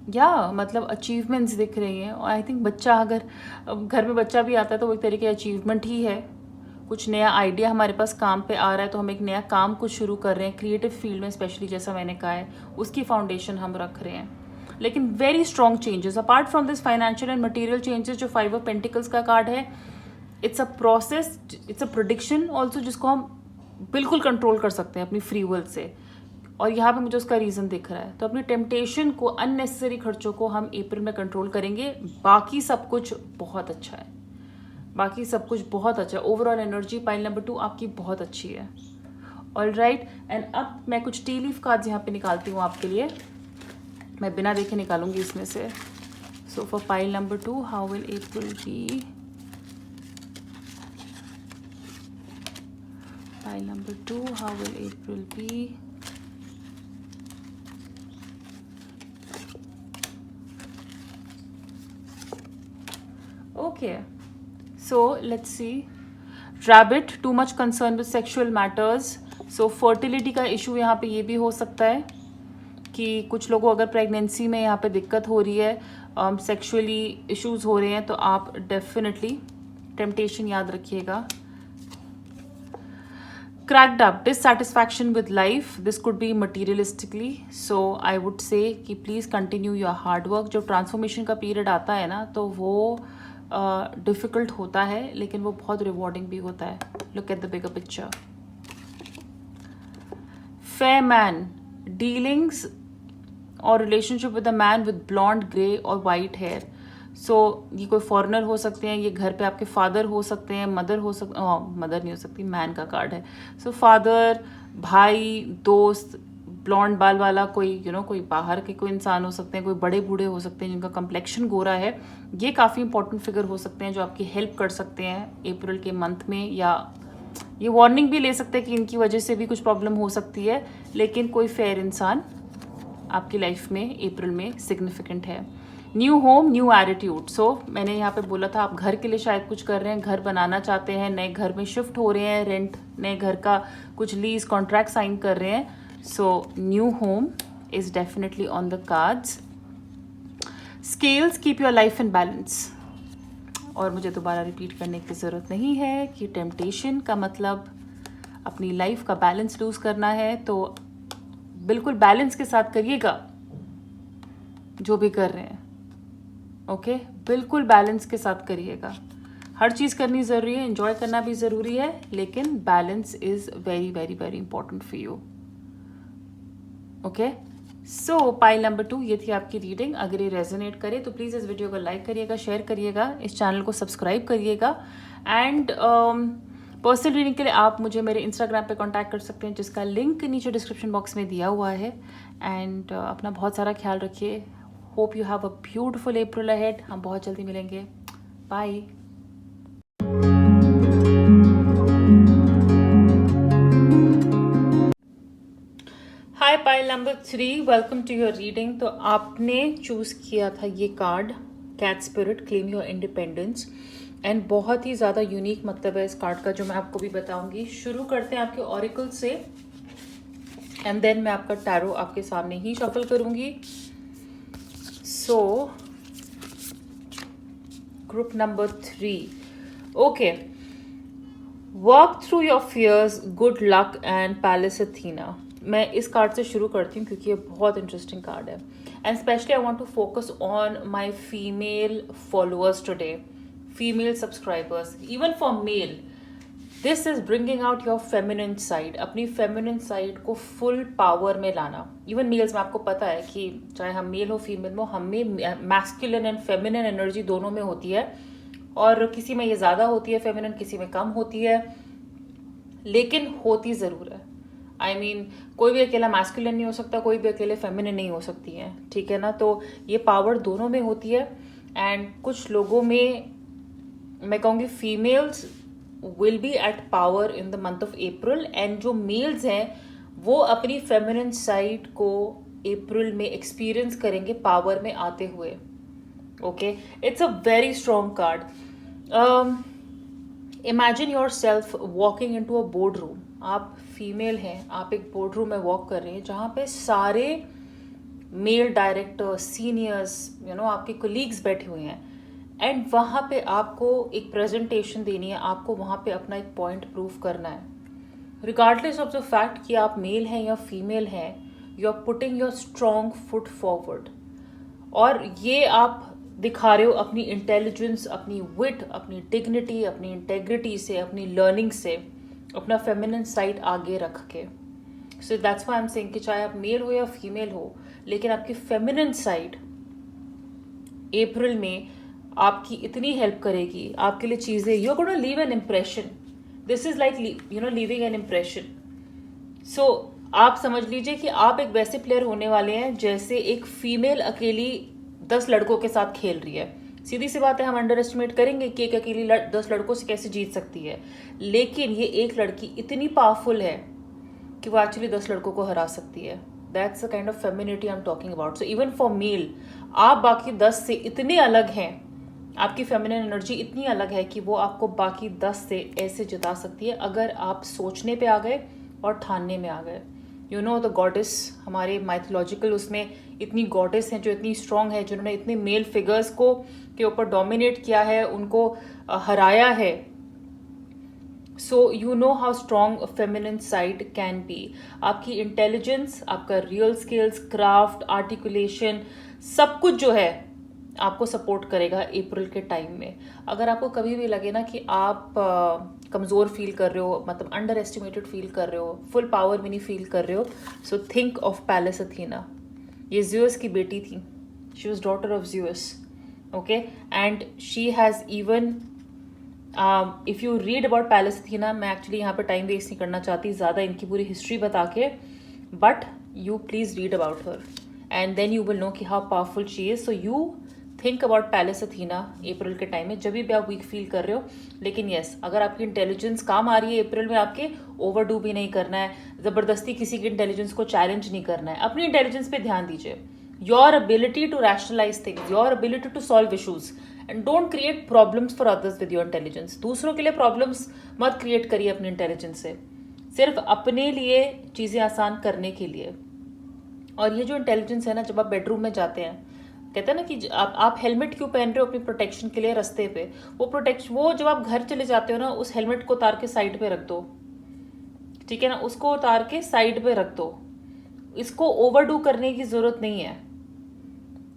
या मतलब अचीवमेंट्स दिख रही हैं। और आई थिंक बच्चा अगर घर में बच्चा भी आता है तो वो एक तरीके अचीवमेंट ही है। कुछ नया आइडिया हमारे पास काम पे आ रहा है तो हम एक नया काम कुछ शुरू कर रहे हैं क्रिएटिव फील्ड में, स्पेशली जैसा मैंने कहा है उसकी फाउंडेशन हम रख रहे हैं। लेकिन very strong changes apart from this financial and material changes. जो 5 ऑफ पेंटिकल्स का कार्ड है, it's a process, it's a prediction also, जिसको हम बिल्कुल कंट्रोल कर सकते हैं अपनी फ्री विल से। और यहाँ पे मुझे उसका रीज़न दिख रहा है। तो अपनी टेम्पटेशन को, अननेसेसरी खर्चों को हम अप्रैल में कंट्रोल करेंगे। बाकी सब कुछ बहुत अच्छा है, बाकी सब कुछ बहुत अच्छा है। ओवरऑल एनर्जी पाइल नंबर 2 आपकी बहुत अच्छी है। ऑल राइट, एंड अब मैं कुछ टी लीफ कार्ड्स यहाँ पे निकालती हूँ आपके लिए। मैं बिना देखे निकालूंगी इसमें से। So for pile number 2, how will April be? Pile number 2, how will April be? Okay, so let's see. Rabbit, too much concern with sexual matters. So fertility का इशू यहाँ पे ये भी हो सकता है कि कुछ लोगों अगर प्रेगनेंसी में यहाँ पे दिक्कत हो रही है, सेक्सुअली इश्यूज हो रहे हैं, तो आप डेफिनेटली टेम्पटेशन याद रखिएगा। Cracked up, dissatisfaction with life, this could be materialistically, so I would say कि please continue your hard work। जो ट्रांसफॉर्मेशन का पीरियड आता है ना, तो वो डिफ़िकल्ट होता है लेकिन वो बहुत रिवॉर्डिंग भी होता है। Look at the bigger picture. Fair man, dealings और relationship with a man with blonde, grey और वाइट हेयर। सो ये कोई फॉरेनर हो सकते हैं, ये घर पे आपके फादर हो सकते हैं, मदर हो सकते, मदर नहीं हो सकती, मैन का कार्ड है। सो फादर, भाई, दोस्त, ब्लॉन्ड बाल वाला कोई कोई बाहर के कोई इंसान हो सकते हैं, कोई बड़े बूढ़े हो सकते हैं जिनका कम्प्लेक्शन गोरा है। ये काफ़ी इंपॉर्टेंट फिगर हो सकते हैं जो आपकी हेल्प कर सकते हैं अप्रैल के मंथ में। या ये वार्निंग भी ले सकते हैं कि इनकी वजह से भी कुछ प्रॉब्लम हो सकती है, लेकिन कोई फेयर इंसान आपकी लाइफ में अप्रैल में सिग्निफिकेंट है। New home, new attitude. So मैंने यहाँ पे बोला था आप घर के लिए शायद कुछ कर रहे हैं, घर बनाना चाहते हैं, नए घर में शिफ्ट हो रहे हैं, रेंट, नए घर का कुछ लीज कॉन्ट्रैक्ट साइन कर रहे हैं। So new home is definitely on the cards. Scales, keep your life in balance. और मुझे दोबारा रिपीट करने की ज़रूरत नहीं है कि टेम्पटेशन का मतलब अपनी लाइफ का बैलेंस लूज करना है, तो बिल्कुल बैलेंस के साथ करिएगा जो भी कर रहे हैं। ओके, बिल्कुल बैलेंस के साथ करिएगा। हर चीज़ करनी ज़रूरी है, एंजॉय करना भी ज़रूरी है, लेकिन balance is very very very important for you. Okay, so pile number 2 ये थी आपकी रीडिंग। अगर ये रेजोनेट करे तो प्लीज़ इस वीडियो को लाइक करिएगा, शेयर करिएगा, इस चैनल को सब्सक्राइब करिएगा। एंड पर्सनल रीडिंग के लिए आप मुझे मेरे इंस्टाग्राम पे कांटेक्ट कर सकते हैं, जिसका लिंक नीचे डिस्क्रिप्शन बॉक्स में दिया हुआ है। एंड अपना बहुत सारा ख्याल रखिए। Hope you have a beautiful April ahead. हम बहुत जल्दी मिलेंगे। Bye. Hi pile number 3, welcome to your reading. तो आपने चूज़ किया था ये card, cat spirit, claim your independence. And बहुत ही ज़्यादा यूनिक मतलब है इस कार्ड का, जो मैं आपको भी बताऊंगी। शुरू करते हैं आपके ऑरिकल से, एंड देन मैं आपका टैरो आपके सामने ही शफल करूंगी। So group number 3, okay, work through your fears, good luck and Pallas Athena. मैं इस कार्ड से शुरू करती हूँ क्योंकि ये बहुत इंटरेस्टिंग कार्ड है। And specially I want to focus on my female followers today, female subscribers, even for male. This is bringing out your feminine side, अपनी फेमिनिन साइड को फुल पावर में लाना। इवन मेल्स में आपको पता है कि चाहे हम मेल हो फीमेल हो, हम में मैस्कुलिन एंड फेमिनिन एनर्जी दोनों में होती है, और किसी में ये ज़्यादा होती है फेमिनिन, किसी में कम होती है, लेकिन होती ज़रूर है। आई मीन कोई भी अकेला मैस्कुलिन नहीं हो सकता, कोई भी अकेले फेमिनिन नहीं हो सकती है, ठीक है ना। तो ये पावर दोनों में होती है। एंड कुछ लोगों में मैं कहूँगी females will be at power in the month of April, and जो मेल्स हैं वो अपनी फेमिनिन साइड को अप्रैल में एक्सपीरियंस करेंगे पावर में आते हुए। Okay, it's a very strong card. Imagine yourself walking into a board room. आप फीमेल हैं, आप एक बोर्ड रूम में वॉक कर रहे हैं जहाँ पे सारे मेल डायरेक्टर, सीनियर्स, आपके कोलीग्स बैठे हुए हैं, एंड वहाँ पे आपको एक प्रेजेंटेशन देनी है, आपको वहाँ पे अपना एक पॉइंट प्रूव करना है, रिगार्डलेस ऑफ द फैक्ट कि आप मेल हैं या फीमेल हैं, you are putting your strong foot forward. और ये आप दिखा रहे हो अपनी इंटेलिजेंस, अपनी विट, अपनी डिग्निटी, अपनी इंटेग्रिटी से, अपनी लर्निंग से, अपना फेमिनिन साइड आगे रख के। So that's why I am saying कि चाहे आप मेल हो या फीमेल हो, लेकिन आपकी फेमिनिन साइड अप्रैल में आपकी इतनी हेल्प करेगी, आपके लिए चीज़ें, you are gonna leave an impression. This is like leaving an impression. So आप समझ लीजिए कि आप एक वैसे प्लेयर होने वाले हैं जैसे एक फीमेल अकेली 10 लड़कों के साथ खेल रही है। सीधी सी बात है, हम अंडर एस्टिमेट करेंगे कि एक अकेली 10 लड़कों से कैसे जीत सकती है, लेकिन ये एक लड़की इतनी पावरफुल है कि वो एक्चुअली 10 लड़कों को हरा सकती है। That's the kind of femininity I am talking about. So even for mail, आप बाकी 10 से इतने अलग हैं, आपकी फेमिनिन एनर्जी इतनी अलग है कि वो आपको बाकी 10 से ऐसे जिता सकती है अगर आप सोचने पे आ गए और ठानने में आ गए। यू नो द गॉडेस, हमारे माइथोलॉजिकल उसमें इतनी गॉडेस हैं जो इतनी स्ट्रांग है, जिन्होंने इतने मेल फिगर्स को के ऊपर डोमिनेट किया है, उनको हराया है। So you know how strong feminine side can be. आपकी इंटेलिजेंस, आपका रियल स्किल्स, क्राफ्ट, आर्टिकुलेशन, सब कुछ जो है आपको सपोर्ट करेगा अप्रैल के टाइम में। अगर आपको कभी भी लगे ना कि आप कमज़ोर फील कर रहे हो, मतलब अंडर एस्टिमेटेड फील कर रहे हो, फुल पावर में नहीं फील कर रहे हो, so think of Pallas Athena. ये ज़्यूस की बेटी थी, she was daughter of Zeus, okay, and she has even if you read about Pallas Athena, मैं एक्चुअली यहाँ पे टाइम वेस्ट नहीं करना चाहती ज़्यादा इनकी पूरी हिस्ट्री बता के, but you please read about her and then you will know कि how powerful she is. So you think about Pallas Athena April के टाइम में, जब भी आप वीक फील कर रहे हो। लेकिन यस, अगर आपकी इंटेलिजेंस काम आ रही है अप्रैल में, आपके ओवरडू भी नहीं करना है, ज़बरदस्ती किसी की इंटेलिजेंस को चैलेंज नहीं करना है, अपनी इंटेलिजेंस पे ध्यान दीजिए। Your ability to rationalise things, your ability to solve issues, and don't create problems for others with your intelligence. दूसरों के लिए प्रॉब्लम्स मत क्रिएट करिए अपनी इंटेलिजेंस से, सिर्फ अपने लिए चीज़ें आसान करने के लिए। और ये जो इंटेलिजेंस है ना, जब आप बेडरूम में जाते हैं, कहते हैं ना कि आप हेलमेट क्यों पहन रहे हो अपनी प्रोटेक्शन के लिए रास्ते पे, वो जब आप घर चले जाते हो ना, उस हेलमेट को उतार के साइड पे रख दो, ठीक है ना, उसको उतार के साइड पे रख दो। इसको ओवरडू करने की जरूरत नहीं है,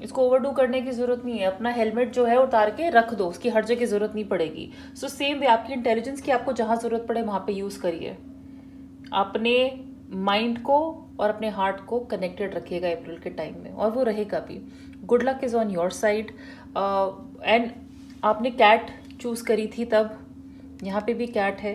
इसको ओवरडू करने की जरूरत नहीं है। अपना हेलमेट जो है उतार के रख दो, उसकी हर जगह जरूरत नहीं पड़ेगी। सो सेम वे आपकी इंटेलिजेंस की आपको जहां जरूरत पड़े वहां पे यूज करिए। अपने माइंड को और अपने हार्ट को कनेक्टेड रखिएगा अप्रैल के टाइम में, और वो रहेगा भी। Good luck is on your side. And आपने कैट चूज़ करी थी, तब यहाँ पे भी कैट है।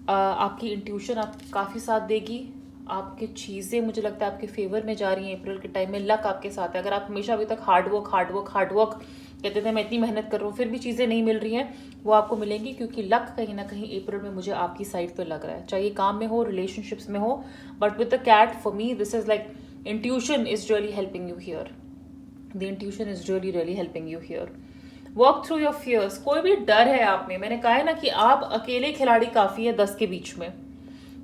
आपकी इंट्यूशन आप काफ़ी साथ देगी, आपकी चीज़ें मुझे लगता है आपके फेवर में जा रही हैं अप्रैल के टाइम में। लक आपके साथ है। अगर आप हमेशा अभी तक हार्ड वर्क कहते थे मैं इतनी मेहनत कर रहा हूँ फिर भी चीज़ें नहीं मिल रही हैं, वो आपको मिलेंगी, क्योंकि लक कहीं ना कहीं अप्रैल में मुझे आपकी साइड पे लग रहा है, चाहे काम में हो, रिलेशनशिप्स में हो। But with the cat, for me this is like intuition is really helping you here. The intuition is really really helping you here. Work through your fears. कोई भी डर है आप में, मैंने कहा है ना कि आप अकेले खिलाड़ी काफ़ी है 10 के बीच में।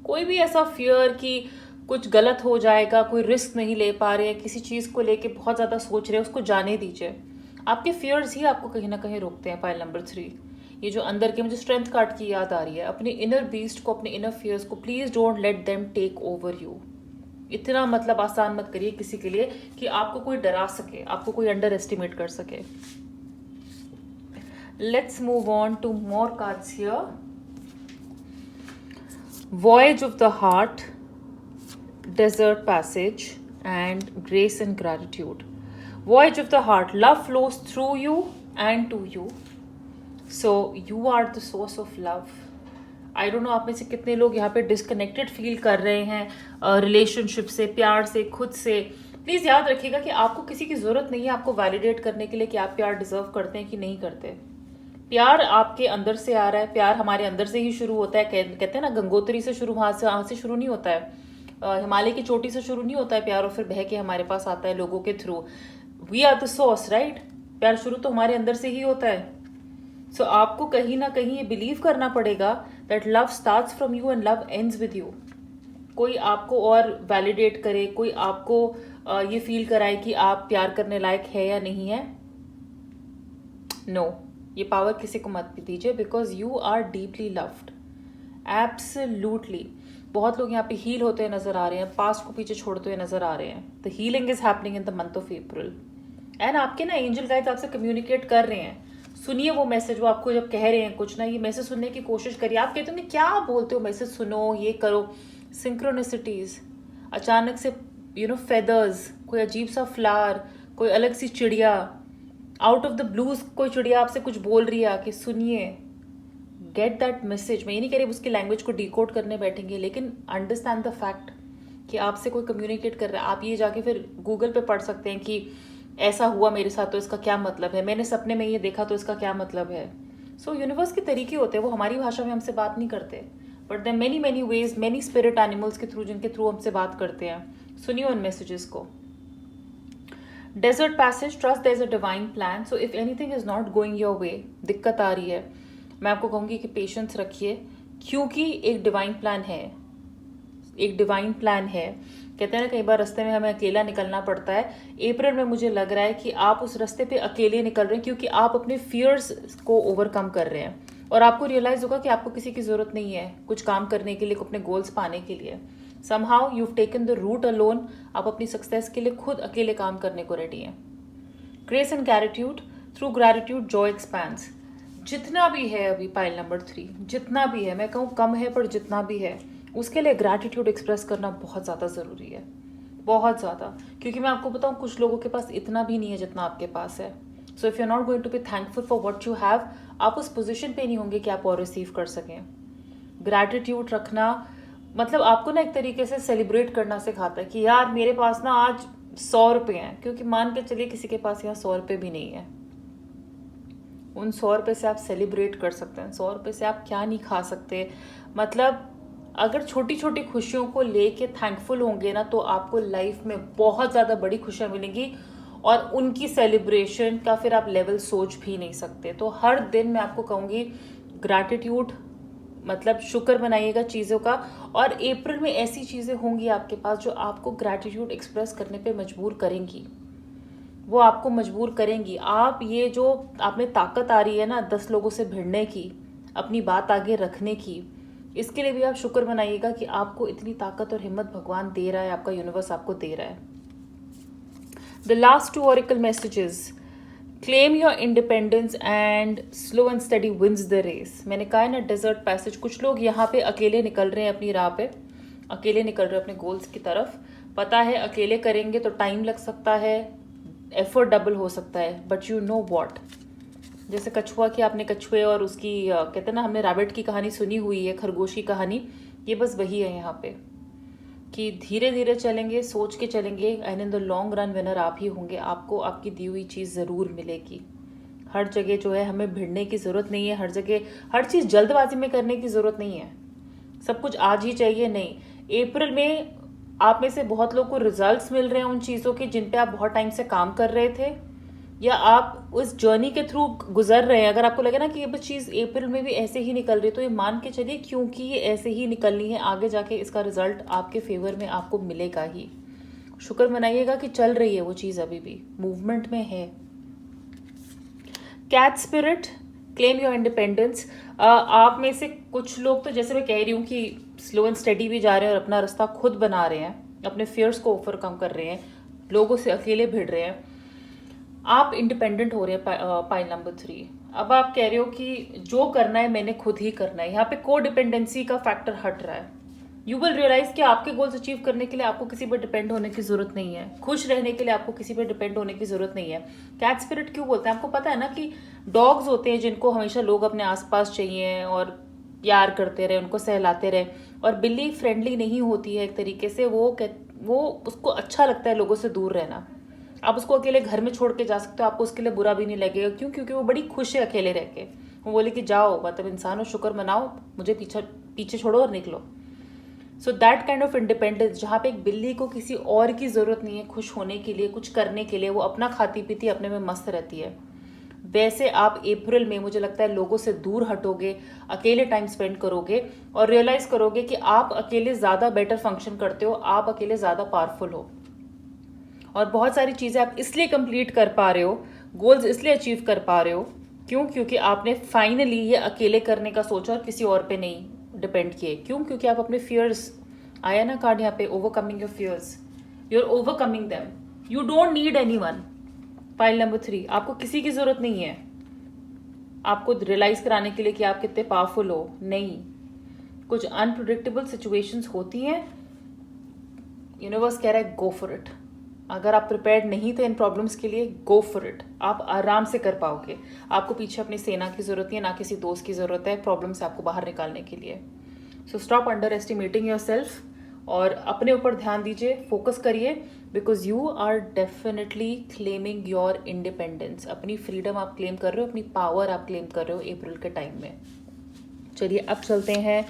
कोई भी ऐसा फियर कि कुछ गलत हो जाएगा, कोई रिस्क नहीं ले पा रहे हैं, किसी चीज़ को लेके बहुत ज़्यादा सोच रहे हैं, उसको जाने दीजिए। आपके फियर्स ही आपको कहीं ना कहीं रोकते हैं। पाइल नंबर 3, ये जो अंदर के, मुझे स्ट्रेंथ कार्ड की याद आ रही है। अपने इनर बीस्ट को, अपने इनर फियर्स को, please don't let them take over you. इतना मतलब आसान मत करिए किसी के लिए कि आपको कोई डरा सके, आपको कोई अंडर एस्टिमेट कर सके। Let's move on to more cards here. Voyage of the heart, desert passage, and grace and gratitude. Voyage of the heart, love flows through you and to you, so you are the source of love. I don't know आप में से कितने लोग यहाँ पे डिसकनेक्टेड फील कर रहे हैं रिलेशनशिप से, प्यार से, खुद से। प्लीज़ याद रखिएगा कि आपको किसी की ज़रूरत नहीं है आपको वैलिडेट करने के लिए कि आप प्यार डिजर्व करते हैं कि नहीं करते। प्यार आपके अंदर से आ रहा है, प्यार हमारे अंदर से ही शुरू होता है। कहते हैं ना, गंगोत्री से शुरू, वहाँ से शुरू नहीं होता है, हिमालय की चोटी से शुरू नहीं होता है प्यार, और फिर बह के हमारे पास आता है लोगों के through. We are the source, right. प्यार शुरू तो हमारे अंदर से ही होता है। सो आपको कहीं ना कहीं ये बिलीव करना पड़ेगा that love starts from you and love ends with you. कोई आपको और वैलिडेट करे, कोई आपको ये फील कराए कि आप प्यार करने लायक है या नहीं है। नो, ये पावर किसी को मत दीजिए, because you are deeply loved, absolutely. बहुत लोग यहाँ पे हील होते हुए नजर आ रहे हैं, पास्ट को पीछे छोड़ते हुए नजर आ रहे हैं। The healing is happening in the month of April, and आपके ना एंजल गाइड्स आपसे कम्युनिकेट कर रहे हैं। सुनिए वो मैसेज, वो आपको जब कह रहे हैं कुछ ना, ये मैसेज सुनने की कोशिश करिए। आप कहते हो क्या बोलते हो, मैसेज सुनो, ये करो। सिंक्रोनिसिटीज, अचानक से फेदर्स, कोई अजीब सा फ्लावर, कोई अलग सी चिड़िया, आउट ऑफ द ब्लूज कोई चिड़िया आपसे कुछ बोल रही है आके, सुनिए, गेट दैट मैसेज। मैं ये नहीं कह रही उसकी लैंग्वेज को डिकोड करने बैठेंगे, लेकिन अंडरस्टैंड द फैक्ट कि आपसे कोई कम्युनिकेट कर रहा है। आप ये जाके फिर गूगल पे पढ़ सकते हैं कि ऐसा हुआ मेरे साथ तो इसका क्या मतलब है, मैंने सपने में ये देखा तो इसका क्या मतलब है। सो यूनिवर्स के तरीके होते हैं, वो हमारी भाषा में हमसे बात नहीं करते, but there many many ways, many spirit animals के थ्रू, जिनके थ्रू हमसे बात करते हैं। सुनिए उन मैसेजेस को। Desert passage, trust there is a divine plan. So if anything is not going your way, दिक्कत आ रही है, मैं आपको कहूँगी कि पेशेंस रखिए, क्योंकि एक डिवाइन प्लान है, एक डिवाइन प्लान है। कहते हैं ना कई बार रास्ते में हमें अकेला निकलना पड़ता है। अप्रैल में मुझे लग रहा है कि आप उस रास्ते पे अकेले निकल रहे हैं, क्योंकि आप अपने फियर्स को ओवरकम कर रहे हैं, और आपको रियलाइज होगा कि आपको किसी की जरूरत नहीं है कुछ काम करने के लिए, अपने गोल्स पाने के लिए। Somehow you taken the route alone, आप अपनी सक्सेस के लिए खुद अकेले काम करने को रेडी हैं। Grace and gratitude, through gratitude Joy expands. जितना भी है अभी पाइल नंबर 3, जितना भी है, मैं कहूँ कम है पर जितना भी है, उसके लिए ग्रैटिट्यूड एक्सप्रेस करना बहुत ज़्यादा ज़रूरी है, बहुत ज़्यादा। क्योंकि मैं आपको बताऊँ कुछ लोगों के पास इतना भी नहीं है जितना आपके पास है। So if you are not going to be thankful for what you have, आप उस पोजीशन पे नहीं होंगे कि आप और रिसीव कर सकें। ग्रैटिट्यूड रखना मतलब आपको ना एक तरीके से सेलिब्रेट करना सिखाता है कि यार मेरे पास ना आज 100 रुपये हैं, क्योंकि मान के चलिए किसी के पास यहाँ 100 रुपये भी नहीं है। उन 100 रुपये से आप सेलिब्रेट कर सकते हैं। 100 रुपये से आप क्या नहीं खा सकते। मतलब अगर छोटी छोटी खुशियों को लेके थैंकफुल होंगे ना, तो आपको लाइफ में बहुत ज़्यादा बड़ी खुशियाँ मिलेंगी, और उनकी सेलिब्रेशन का फिर आप लेवल सोच भी नहीं सकते। तो हर दिन मैं आपको कहूँगी ग्रैटिट्यूड, मतलब शुक्र मनाइएगा चीज़ों का। और अप्रैल में ऐसी चीज़ें होंगी आपके पास जो आपको ग्रैटिट्यूड एक्सप्रेस करने पे मजबूर करेंगी, वो आपको मजबूर करेंगी। आप ये जो आप में ताकत आ रही है ना 10 लोगों से भिड़ने की, अपनी बात आगे रखने की, इसके लिए भी आप शुक्र मनाइएगा कि आपको इतनी ताकत और हिम्मत भगवान दे रहा है, आपका यूनिवर्स आपको दे रहा है। The last 2 oracle messages, claim your independence and slow and steady wins the race. मैंने कहा है ना डेजर्ट पैसेज, कुछ लोग यहाँ पे अकेले निकल रहे हैं अपनी राह पे, अकेले निकल रहे हैं अपने गोल्स की तरफ। पता है अकेले करेंगे तो टाइम लग सकता है, एफर्ट डबल हो सकता है, बट यू नो वॉट। जैसे कछुआ की, आपने कछुए और उसकी कहते हैं ना, हमने रैबिट की कहानी सुनी हुई है, खरगोश की कहानी, ये बस वही है यहाँ पे कि धीरे धीरे चलेंगे, सोच के चलेंगे, and in the long run winner आप ही होंगे। आपको आपकी दी हुई चीज़ ज़रूर मिलेगी। हर जगह जो है हमें भिड़ने की ज़रूरत नहीं है, हर जगह हर चीज़ जल्दबाजी में करने की ज़रूरत नहीं है, सब कुछ आज ही चाहिए नहीं। अप्रैल में आप में से बहुत लोग को रिजल्ट्स मिल रहे हैं उन चीज़ों के जिन पे आप बहुत टाइम से काम कर रहे थे, या आप उस जर्नी के थ्रू गुजर रहे हैं। अगर आपको लगे ना कि ये चीज़ अप्रैल में भी ऐसे ही निकल रही है, तो ये मान के चलिए क्योंकि ये ऐसे ही निकलनी है, आगे जाके इसका रिजल्ट आपके फेवर में आपको मिलेगा ही। शुक्र मनाइएगा कि चल रही है वो चीज़, अभी भी मूवमेंट में है। Cat spirit, claim your independence. आप में से कुछ लोग तो जैसे मैं कह रही हूँ कि स्लो एंड स्टडी भी जा रहे हैं और अपना रास्ता खुद बना रहे हैं, अपने फियर्स को ओवरकम कर रहे हैं, लोगों से अकेले भिड़ रहे हैं, आप इंडिपेंडेंट हो रहे हैं। पाइल नंबर 3, अब आप कह रहे हो कि जो करना है मैंने खुद ही करना है। यहाँ पे को डिपेंडेंसी का फैक्टर हट रहा है। यू विल रियलाइज कि आपके गोल्स अचीव करने के लिए आपको किसी पर डिपेंड होने की जरूरत नहीं है, खुश रहने के लिए आपको किसी पर डिपेंड होने की जरूरत नहीं है। कैट स्पिरिट क्यों बोलते हैं, आपको पता है ना कि डॉग्स होते हैं जिनको हमेशा लोग अपने आसपास चाहिए और प्यार करते रहे, उनको सहलाते रहे, और बिल्ली फ्रेंडली नहीं होती है एक तरीके से, वो उसको अच्छा लगता है लोगों से दूर रहना। आप उसको अकेले घर में छोड़ के जा सकते हो, आपको उसके लिए बुरा भी नहीं लगेगा। क्यों? क्योंकि वो बड़ी खुश है अकेले रह के। वो बोले कि जाओ, मतलब इंसान हो, शुक्र मनाओ, मुझे पीछे छोड़ो और निकलो। So that kind of independence, जहाँ पे एक बिल्ली को किसी और की जरूरत नहीं है खुश होने के लिए, कुछ करने के लिए, वो अपना खाती पीती अपने में मस्त रहती है। वैसे आप अप्रैल में मुझे लगता है लोगों से दूर हटोगे, अकेले टाइम स्पेंड करोगे और रियलाइज करोगे कि आप अकेले ज़्यादा बेटर फंक्शन करते हो, आप अकेले ज़्यादा पावरफुल हो। और बहुत सारी चीज़ें आप इसलिए कंप्लीट कर पा रहे हो, गोल्स इसलिए अचीव कर पा रहे हो, क्यों? क्योंकि आपने फाइनली ये अकेले करने का सोचा और किसी और पे नहीं डिपेंड किए। क्यों? क्योंकि आप अपने फियर्स, आया ना कार्ड यहाँ पे, overcoming your fears, you are overcoming them, you don't need anyone. Pile number 3, आपको किसी की जरूरत नहीं है आपको रियलाइज कराने के लिए कि आप कितने पावरफुल हो। नहीं, कुछ अनप्रिडिक्टेबल सिचुएशंस होती हैं, यूनिवर्स कह रहा है गो फॉर इट। अगर आप प्रिपेयर्ड नहीं थे इन प्रॉब्लम्स के लिए, गो फॉर इट, आप आराम से कर पाओगे। आपको पीछे अपनी सेना की जरूरत है, ना किसी दोस्त की जरूरत है प्रॉब्लम से आपको बाहर निकालने के लिए। So stop underestimating yourself और अपने ऊपर ध्यान दीजिए, फोकस करिए, because you are definitely claiming your independence. अपनी फ्रीडम आप क्लेम कर रहे हो, अपनी पावर आप क्लेम कर रहे हो अप्रैल के टाइम में। चलिए अब चलते हैं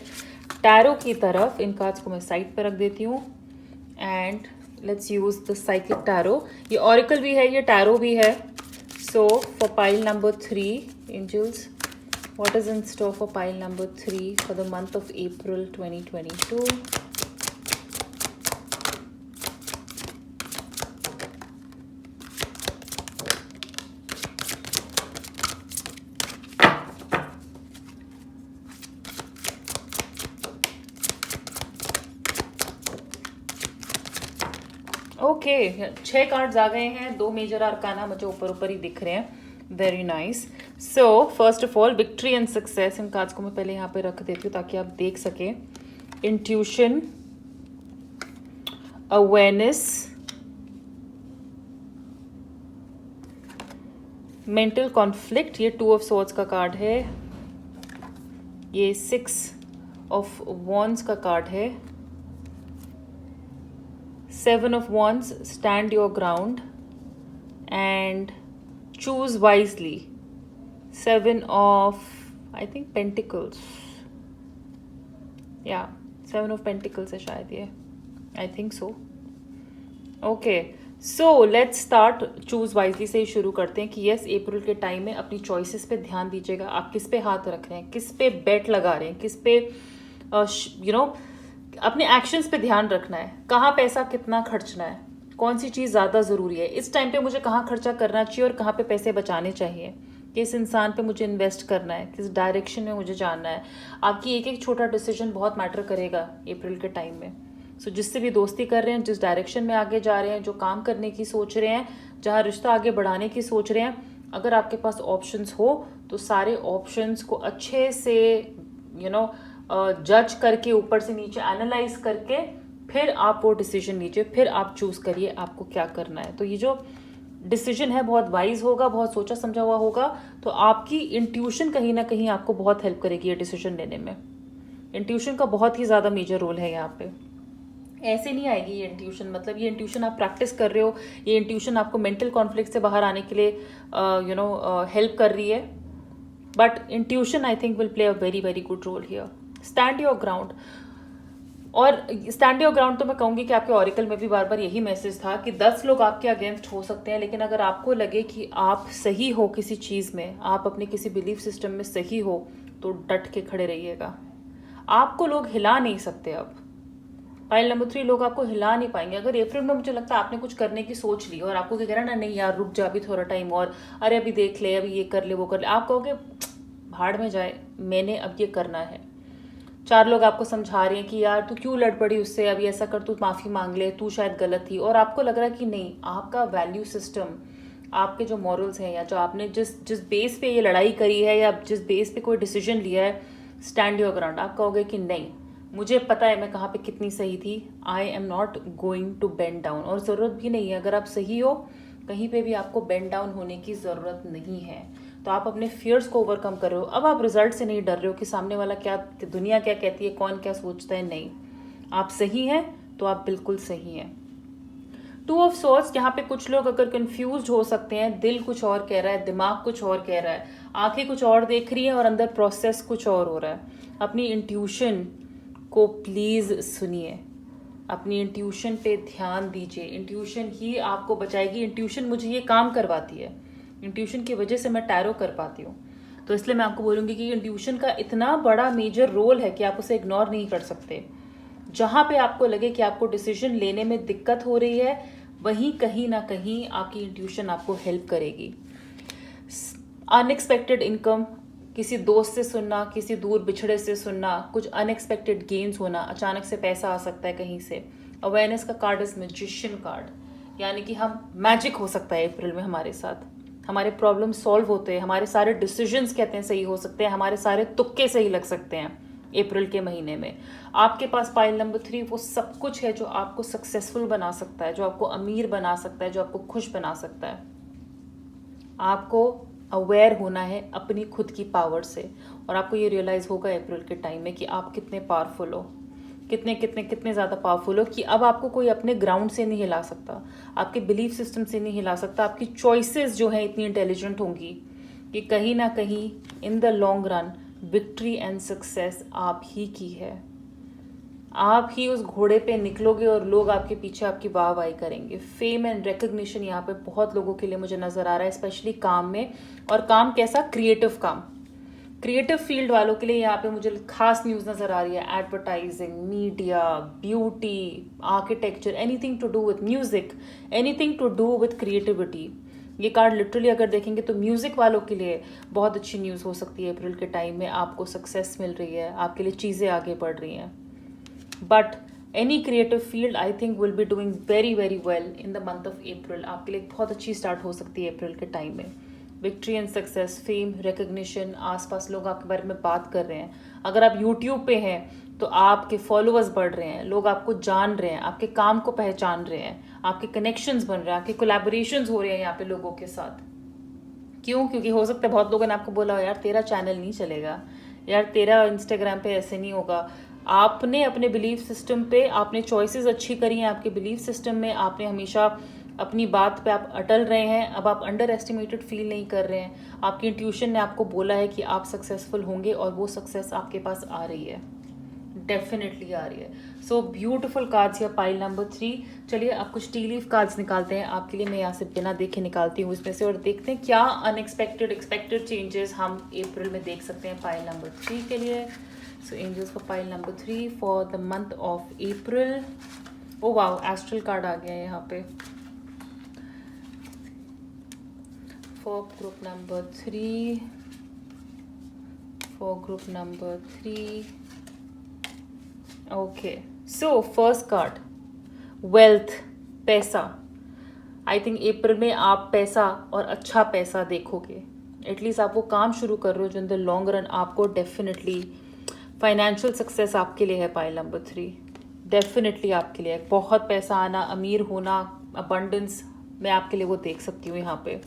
टैरो की तरफ। इन कार्ड्स को मैं साइड पर रख देती हूँ and let's use the cyclic tarot. ये ऑरिकल भी है, ये टैरो भी है। So for pile number 3, angels, what is in store for pile number 3 for the month of April 2022? Okay, 6 cards आ गए हैं, 2 मेजर आर्काना मुझे ऊपर ऊपर ही दिख रहे हैं। Very nice. So first of all victory and success. In cards को मैं पहले यहाँ पे रख देती हूँ ताकि आप देख सकें। इंट्यूशन, अवेयरनेस, मेंटल कॉन्फ्लिक्ट, ये 2 ऑफ सॉर्ड्स का कार्ड है। ये 6 ऑफ वॉन्ड्स का कार्ड है। 7 of Wands, stand your ground and choose wisely. 7 of, I think, Pentacles. Yeah, 7 of Pentacles है शायद ये, I think so. Okay, so let's start choose wisely से ही शुरू करते हैं कि yes, अप्रैल के टाइम में अपनी चॉइसेस पे ध्यान दीजिएगा। आप किस पे हाथ रख रहे हैं, किस पे बेट लगा रहे हैं, किस पे अपने एक्शंस पे ध्यान रखना है। कहाँ पैसा कितना खर्चना है, कौन सी चीज़ ज़्यादा ज़रूरी है, इस टाइम पे मुझे कहाँ खर्चा करना चाहिए और कहाँ पे पैसे बचाने चाहिए, किस इंसान पे मुझे इन्वेस्ट करना है, किस डायरेक्शन में मुझे जाना है। आपकी एक एक छोटा डिसीजन बहुत मैटर करेगा अप्रैल के टाइम में। सो जिससे भी दोस्ती कर रहे हैं, जिस डायरेक्शन में आगे जा रहे हैं, जो काम करने की सोच रहे हैं, जहाँ रिश्ता आगे बढ़ाने की सोच रहे हैं, अगर आपके पास ऑप्शंस हो तो सारे ऑप्शंस को अच्छे से जज करके, ऊपर से नीचे एनालाइज करके, फिर आप वो डिसीजन लीजिए, फिर आप चूज करिए आपको क्या करना है। तो ये जो डिसीजन है बहुत वाइज होगा, बहुत सोचा समझा हुआ होगा। तो आपकी इंट्यूशन कहीं ना कहीं आपको बहुत हेल्प करेगी ये डिसीजन लेने में। इंट्यूशन का बहुत ही ज़्यादा मेजर रोल है यहाँ पे। ऐसे नहीं आएगी ये इंट्यूशन, मतलब ये इंट्यूशन आप प्रैक्टिस कर रहे हो, ये इंट्यूशन आपको मेंटल कॉन्फ्लिक्ट से बाहर आने के लिए हेल्प कर रही है। But intuition I think will play a very very good role here. Stand your ground, और स्टैंड योर ग्राउंड तो मैं कहूँगी कि आपके ऑरिकल में भी बार बार यही मैसेज था कि 10 लोग आपके अगेंस्ट हो सकते हैं, लेकिन अगर आपको लगे कि आप सही हो किसी चीज़ में, आप अपने किसी बिलीफ सिस्टम में सही हो, तो डट के खड़े रहिएगा। आपको लोग हिला नहीं सकते। अब पाइल नंबर 3, लोग आपको हिला नहीं पाएंगे। अगर अप्रैल में मुझे लगता है आपने कुछ करने की सोच ली और आपको क्या कह रहा ना, नहीं यार रुक जा अभी थोड़ा टाइम और, अरे अभी देख ले, अभी ये कर ले वो कर ले, आप कहोगे भाड़ में जाए, मैंने अब ये करना है। 4 लोग आपको समझा रहे हैं कि यार तू क्यों लड़ पड़ी उससे, अभी ऐसा कर, तू माफ़ी मांग ले, तू शायद गलत थी। और आपको लग रहा है कि नहीं, आपका वैल्यू सिस्टम, आपके जो मॉरल्स हैं, या जो आपने जिस बेस पे ये लड़ाई करी है, या जिस बेस पे कोई डिसीजन लिया है, स्टैंड योर ग्राउंड। आप कहोगे कि नहीं, मुझे पता है मैं कहाँ पे कितनी सही थी, I am not going to bend down. और ज़रूरत भी नहीं है, अगर आप सही हो कहीं पे भी आपको बेंड डाउन होने की ज़रूरत नहीं है। तो आप अपने फियर्स को ओवरकम कर रहे हो। अब आप रिजल्ट से नहीं डर रहे हो कि सामने वाला क्या, दुनिया क्या कहती है, कौन क्या सोचता है। नहीं, आप सही हैं तो आप बिल्कुल सही हैं। 2 ऑफ सॉर्ड्स, यहाँ पे कुछ लोग अगर कंफ्यूज हो सकते हैं, दिल कुछ और कह रहा है, दिमाग कुछ और कह रहा है, आंखें कुछ और देख रही हैं और अंदर प्रोसेस कुछ और हो रहा है। अपनी इंट्यूशन को प्लीज़ सुनिए, अपनी इंट्यूशन पे ध्यान दीजिए। इंट्यूशन ही आपको बचाएगी। इंट्यूशन मुझे ये काम करवाती है, इंट्यूशन की वजह से मैं टैरो कर पाती हूँ। तो इसलिए मैं आपको बोलूँगी कि इंट्यूशन का इतना बड़ा मेजर रोल है कि आप उसे इग्नोर नहीं कर सकते। जहाँ पे आपको लगे कि आपको डिसीजन लेने में दिक्कत हो रही है, वहीं कहीं ना कहीं आपकी इंट्यूशन आपको हेल्प करेगी। अनएक्सपेक्टेड इनकम, किसी दोस्त से सुनना, किसी दूर बिछड़े से सुनना, कुछ अनएक्सपेक्टेड गेन्स होना, अचानक से पैसा आ सकता है कहीं से। अवेयरनेस का कार्ड इज मैजिशियन कार्ड, यानी कि हम मैजिक हो सकता है अप्रैल में हमारे साथ। हमारे प्रॉब्लम सॉल्व होते हैं, हमारे सारे डिसीजंस कहते हैं सही हो सकते हैं, हमारे सारे तुक्के सही लग सकते हैं अप्रैल के महीने में। आपके पास पाइल नंबर 3 वो सब कुछ है जो आपको सक्सेसफुल बना सकता है, जो आपको अमीर बना सकता है, जो आपको खुश बना सकता है। आपको अवेयर होना है अपनी खुद की पावर से, और आपको ये रियलाइज़ होगा अप्रैल के टाइम में कि आप कितने पावरफुल हो, कितने कितने कितने ज़्यादा पावरफुल हो कि अब आपको कोई अपने ग्राउंड से नहीं हिला सकता, आपके बिलीफ सिस्टम से नहीं हिला सकता। आपकी चॉइसेस जो हैं इतनी इंटेलिजेंट होंगी कि कहीं ना कहीं in the long run victory and success आप ही की है। आप ही उस घोड़े पे निकलोगे और लोग आपके पीछे आपकी वाहवाही करेंगे। फेम एंड रिकग्निशन यहाँ पे बहुत लोगों के लिए मुझे नज़र आ रहा है, स्पेशली काम में। और काम कैसा? क्रिएटिव काम। क्रिएटिव फील्ड वालों के लिए यहाँ पे मुझे खास न्यूज़ नज़र आ रही है। Advertising, media, beauty, architecture, anything to do with music, anything to do with creativity. ये कार्ड लिटरली अगर देखेंगे तो म्यूजिक वालों के लिए बहुत अच्छी न्यूज़ हो सकती है अप्रैल के टाइम में। आपको सक्सेस मिल रही है, आपके लिए चीज़ें आगे बढ़ रही हैं। But any creative field I think will be doing very very well in the month of अप्रैल। आपके लिए बहुत अच्छी स्टार्ट हो सकती है अप्रैल के टाइम में। Victory and success, fame, recognition, आसपास लोग आपके बारे में बात कर रहे हैं। अगर आप यूट्यूब पे हैं तो आपके फॉलोअर्स बढ़ रहे हैं, लोग आपको जान रहे हैं, आपके काम को पहचान रहे हैं, आपके कनेक्शंस बन रहे हैं, आपके कोलैबोरेशंस हो रहे हैं यहाँ पे लोगों के साथ। क्यों? क्योंकि हो सकता है बहुत लोगों ने आपको बोला यार तेरा चैनल नहीं चलेगा, यार तेरा इंस्टाग्राम पे ऐसे नहीं होगा। आपने अपने बिलीफ सिस्टम पे, आपने चॉइसेस अच्छी करी हैं आपके बिलीफ सिस्टम में, आपने हमेशा अपनी बात पे आप अटल रहे हैं। अब आप अंडर एस्टिमेटेड फील नहीं कर रहे हैं। आपकी इंट्यूशन ने आपको बोला है कि आप सक्सेसफुल होंगे और वो सक्सेस आपके पास आ रही है, डेफिनेटली आ रही है। सो ब्यूटिफुल कार्ड्स या पाइल नंबर 3। चलिए अब कुछ टी लीफ कार्ड्स निकालते हैं आपके लिए। मैं यहाँ से बिना देखे निकालती हूँ इसमें से, और देखते हैं क्या अनएक्सपेक्टेड एक्सपेक्टेड चेंजेस हम अप्रैल में देख सकते हैं पाइल नंबर 3 के लिए। So angels for pile number 3 for the month of April. Oh wow, astral card आ गया है यहाँ पे for group number 3, for group number 3। Okay, so first card wealth, पैसा। आई थिंक अप्रैल में आप पैसा और अच्छा पैसा देखोगे। एटलीस्ट आप वो काम शुरू कर रहे हो जो इन द लॉन्ग रन आपको डेफिनेटली फाइनेंशियल सक्सेस आपके लिए है। पाइल नंबर 3 डेफिनेटली आपके लिए बहुत पैसा आना, अमीर होना, अबंडेंस मैं आपके लिए वो देख सकती हूँ यहाँ पे।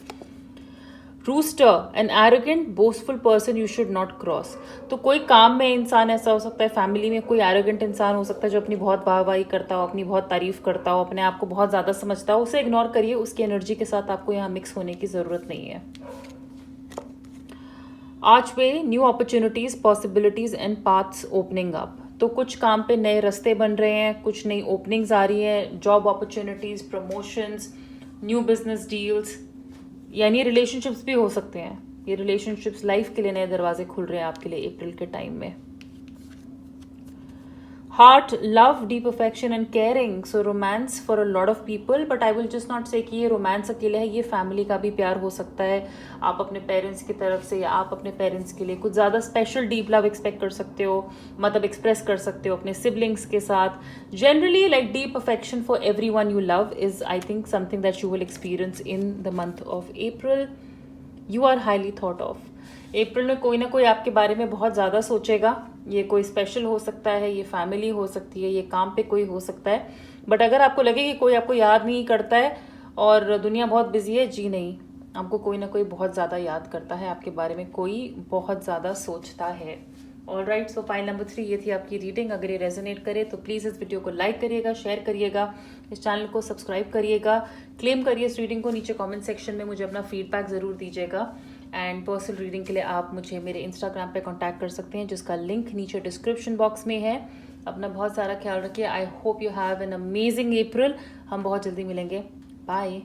Rooster, an arrogant boastful person you should not cross. तो कोई काम में इंसान ऐसा हो सकता है, फैमिली में कोई एरोगेंट इंसान हो सकता है जो अपनी बहुत वाहवाही करता हो, अपनी बहुत तारीफ करता हो, अपने आप को बहुत ज़्यादा समझता हो। उसे इग्नोर करिए, उसकी एनर्जी के साथ आपको यहाँ मिक्स होने की ज़रूरत नहीं है। Archway, new opportunities, possibilities and paths opening up. तो कुछ काम पे नए रास्ते बन रहे हैं, कुछ नई ओपनिंग्स आ रही हैं, job opportunities, promotions, new business deals, यानी रिलेशनशिप्स भी हो सकते हैं। ये रिलेशनशिप्स लाइफ के लिए नए दरवाजे खुल रहे हैं आपके लिए अप्रैल के टाइम में। Heart, love, deep affection and caring. So romance for a lot of people, but I will just not से कि ये रोमांस अकेले है, ये फैमिली का भी प्यार हो सकता है। आप अपने पेरेंट्स की तरफ से या आप अपने पेरेंट्स के लिए कुछ ज़्यादा स्पेशल डीप लव एक्सपेक्ट कर सकते हो, मतलब एक्सप्रेस कर सकते हो अपने सिबलिंग्स के साथ। Generally like deep affection for everyone you love is I think something that you will experience in the month of April. You are highly thought of. April में कोई ना कोई आपके बारे में बहुत ज़्यादा सोचेगा। ये कोई स्पेशल हो सकता है, ये फैमिली हो सकती है, ये काम पे कोई हो सकता है। बट अगर आपको लगे कि कोई आपको याद नहीं करता है और दुनिया बहुत बिजी है, जी नहीं, आपको कोई ना कोई बहुत ज़्यादा याद करता है, आपके बारे में कोई बहुत ज़्यादा सोचता है। ऑल राइट, सो पाइल नंबर 3 ये थी आपकी रीडिंग। अगर ये रेजोनेट करे तो प्लीज़ इस वीडियो को लाइक करिएगा, शेयर करिएगा, इस चैनल को सब्सक्राइब करिएगा, क्लेम करिए इस रीडिंग को। नीचे कमेंट सेक्शन में मुझे अपना फीडबैक ज़रूर दीजिएगा। एंड पर्सनल रीडिंग के लिए आप मुझे मेरे इंस्टाग्राम पे कांटेक्ट कर सकते हैं, जिसका लिंक नीचे डिस्क्रिप्शन बॉक्स में है। अपना बहुत सारा ख्याल रखिए। I hope you have an amazing April. हम बहुत जल्दी मिलेंगे। बाय।